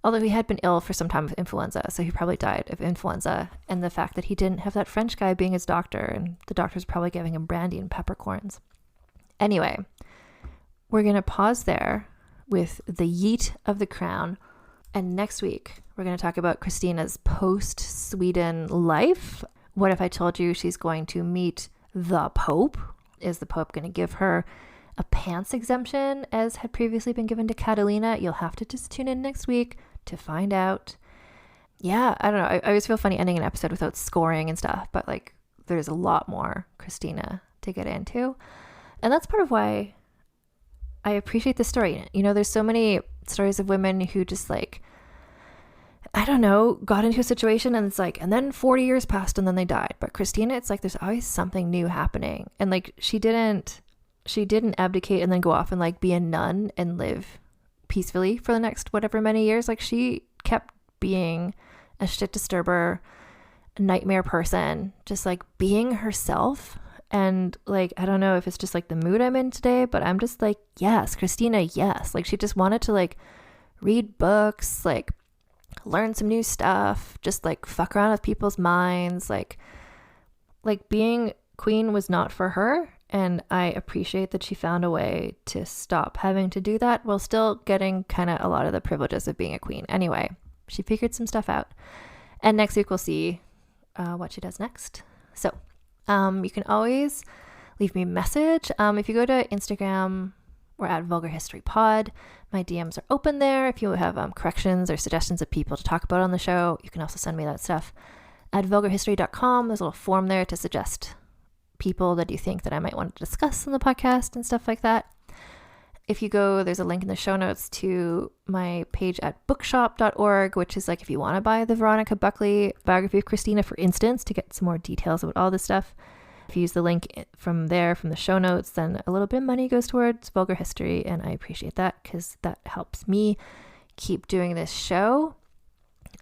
although he had been ill for some time with influenza, so he probably died of influenza, and the fact that he didn't have that French guy being his doctor, and the doctor's probably giving him brandy and peppercorns. Anyway, we're going to pause there with the yeet of the crown, and next week we're going to talk about Kristina's post-Sweden life. What if I told you she's going to meet the Pope? Is the Pope going to give her a pants exemption as had previously been given to Catalina? You'll have to just tune in next week to find out. Yeah, I don't know. I always feel funny ending an episode without scoring and stuff, but there's a lot more Kristina to get into. And that's part of why I appreciate this story. You know, there's so many stories of women who just I don't know, got into a situation and it's and then 40 years passed and then they died. But Kristina, it's there's always something new happening. And she didn't abdicate and then go off and be a nun and live peacefully for the next whatever many years. She kept being a shit disturber, a nightmare person, just being herself. And I don't know if it's just the mood I'm in today, but I'm just yes, Kristina, yes. She just wanted to read books, like learn some new stuff, just like fuck around with people's minds. Like being queen was not for her. And I appreciate that she found a way to stop having to do that while still getting kind of a lot of the privileges of being a queen. Anyway, she figured some stuff out. And next week we'll see what she does next. So you can always leave me a message. If you go to Instagram, we're at Vulgar History Pod. My DMs are open there. If you have corrections or suggestions of people to talk about on the show, you can also send me that stuff. At vulgarhistory.com, there's a little form there to suggest people that you think that I might want to discuss on the podcast and stuff like that. If you go, there's a link in the show notes to my page at bookshop.org, which is like if you want to buy the Veronica Buckley biography of Christina, for instance, to get some more details about all this stuff. If you use the link from there, from the show notes, then a little bit of money goes towards Vulgar History, and I appreciate that because that helps me keep doing this show.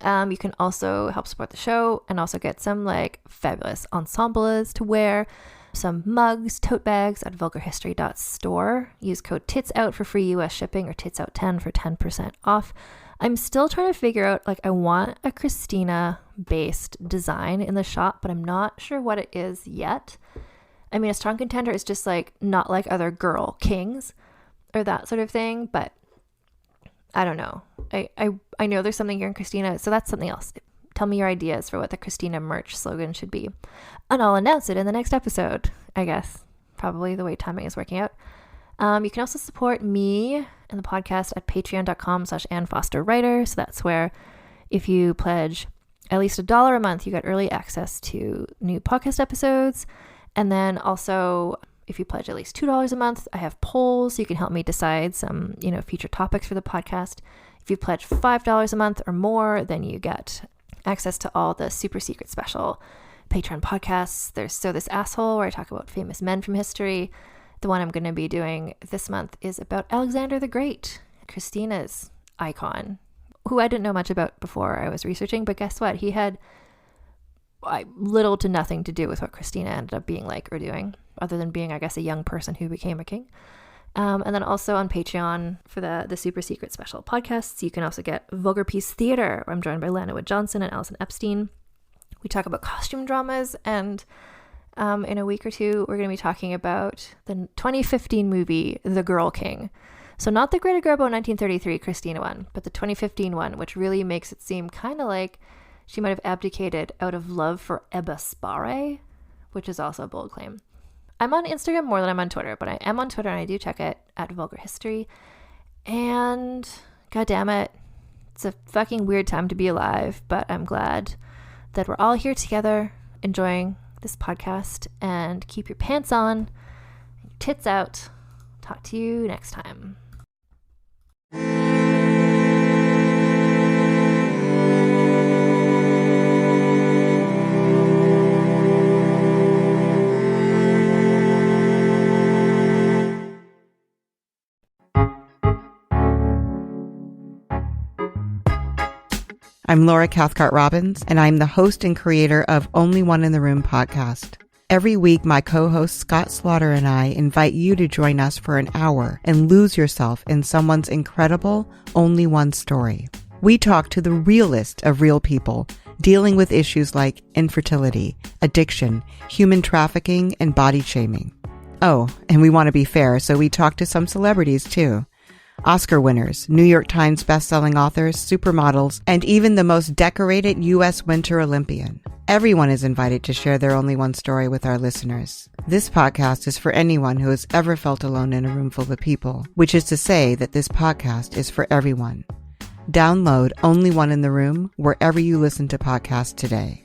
You can also help support the show and also get some like fabulous ensembles to wear, some mugs, tote bags at vulgarhistory.store. Use code TITSOUT for free US shipping, or TITSOUT10 for 10% off. I'm still trying to figure out, like, I want a Christina based design in the shop, but I'm not sure what it is yet. I mean, a strong contender is just like not like other girl kings or that sort of thing, but I don't know. I know there's something here in Christina, so that's something else. Tell me your ideas for what the Christina merch slogan should be, and I'll announce it in the next episode, I guess. Probably the way timing is working out. You can also support me and the podcast at patreon.com/AnnFosterWriter. So that's where if you pledge at least $1 a month, you get early access to new podcast episodes. And then also, if you pledge at least $2 a month, I have polls. You can help me decide some, future topics for the podcast. If you pledge $5 a month or more, then you get access to all the super secret special Patreon podcasts. There's So This Asshole, where I talk about famous men from history. The one I'm going to be doing this month is about Alexander the Great, Christina's icon, who I didn't know much about before I was researching. But guess what? He had little to nothing to do with what Christina ended up being like or doing, other than being, I guess, a young person who became a king. And then also on Patreon for the super secret special podcasts, you can also get Vulgar Peace Theater, where I'm joined by Lana Wood Johnson and Alison Epstein. We talk about costume dramas, and in a week or two, we're going to be talking about the 2015 movie, The Girl King. So not the Greta Garbo 1933 Christina one, but the 2015 one, which really makes it seem kind of like she might have abdicated out of love for Ebba Spare, which is also a bold claim. I'm on Instagram more than I'm on Twitter, but I am on Twitter and I do check it at Vulgar History. And god damn it, it's a fucking weird time to be alive, but I'm glad that we're all here together enjoying this podcast. And keep your pants on and your tits out. Talk to you next time. I'm Laura Cathcart-Robbins, and I'm the host and creator of Only One in the Room podcast. Every week, my co-host Scott Slaughter and I invite you to join us for an hour and lose yourself in someone's incredible Only One story. We talk to the realest of real people, dealing with issues like infertility, addiction, human trafficking, and body shaming. Oh, and we want to be fair, so we talk to some celebrities too. Oscar winners, New York Times bestselling authors, supermodels, and even the most decorated U.S. Winter Olympian. Everyone is invited to share their Only One story with our listeners. This podcast is for anyone who has ever felt alone in a room full of people, which is to say that this podcast is for everyone. Download Only One in the Room wherever you listen to podcasts today.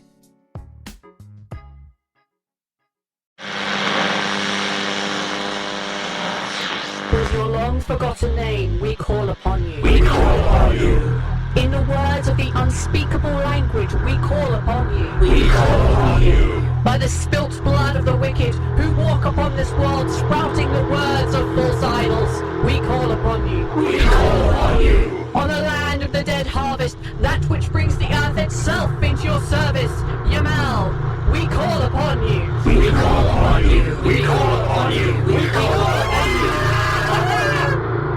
With your long-forgotten name, we call upon you. We call upon you. In the words of the unspeakable language, we call upon you. We call upon you. By the spilt blood of the wicked, who walk upon this world sprouting the words of false idols, we call upon you. We call upon you. On the land of the dead harvest, that which brings the earth itself into your service, Yamal, we call upon you. We call upon you. We call upon you. We call upon you.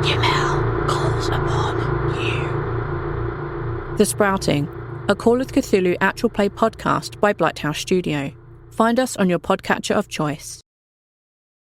Yamal calls upon you. The Sprouting, a Call of Cthulhu actual play podcast by Blighthouse Studio. Find us on your podcatcher of choice.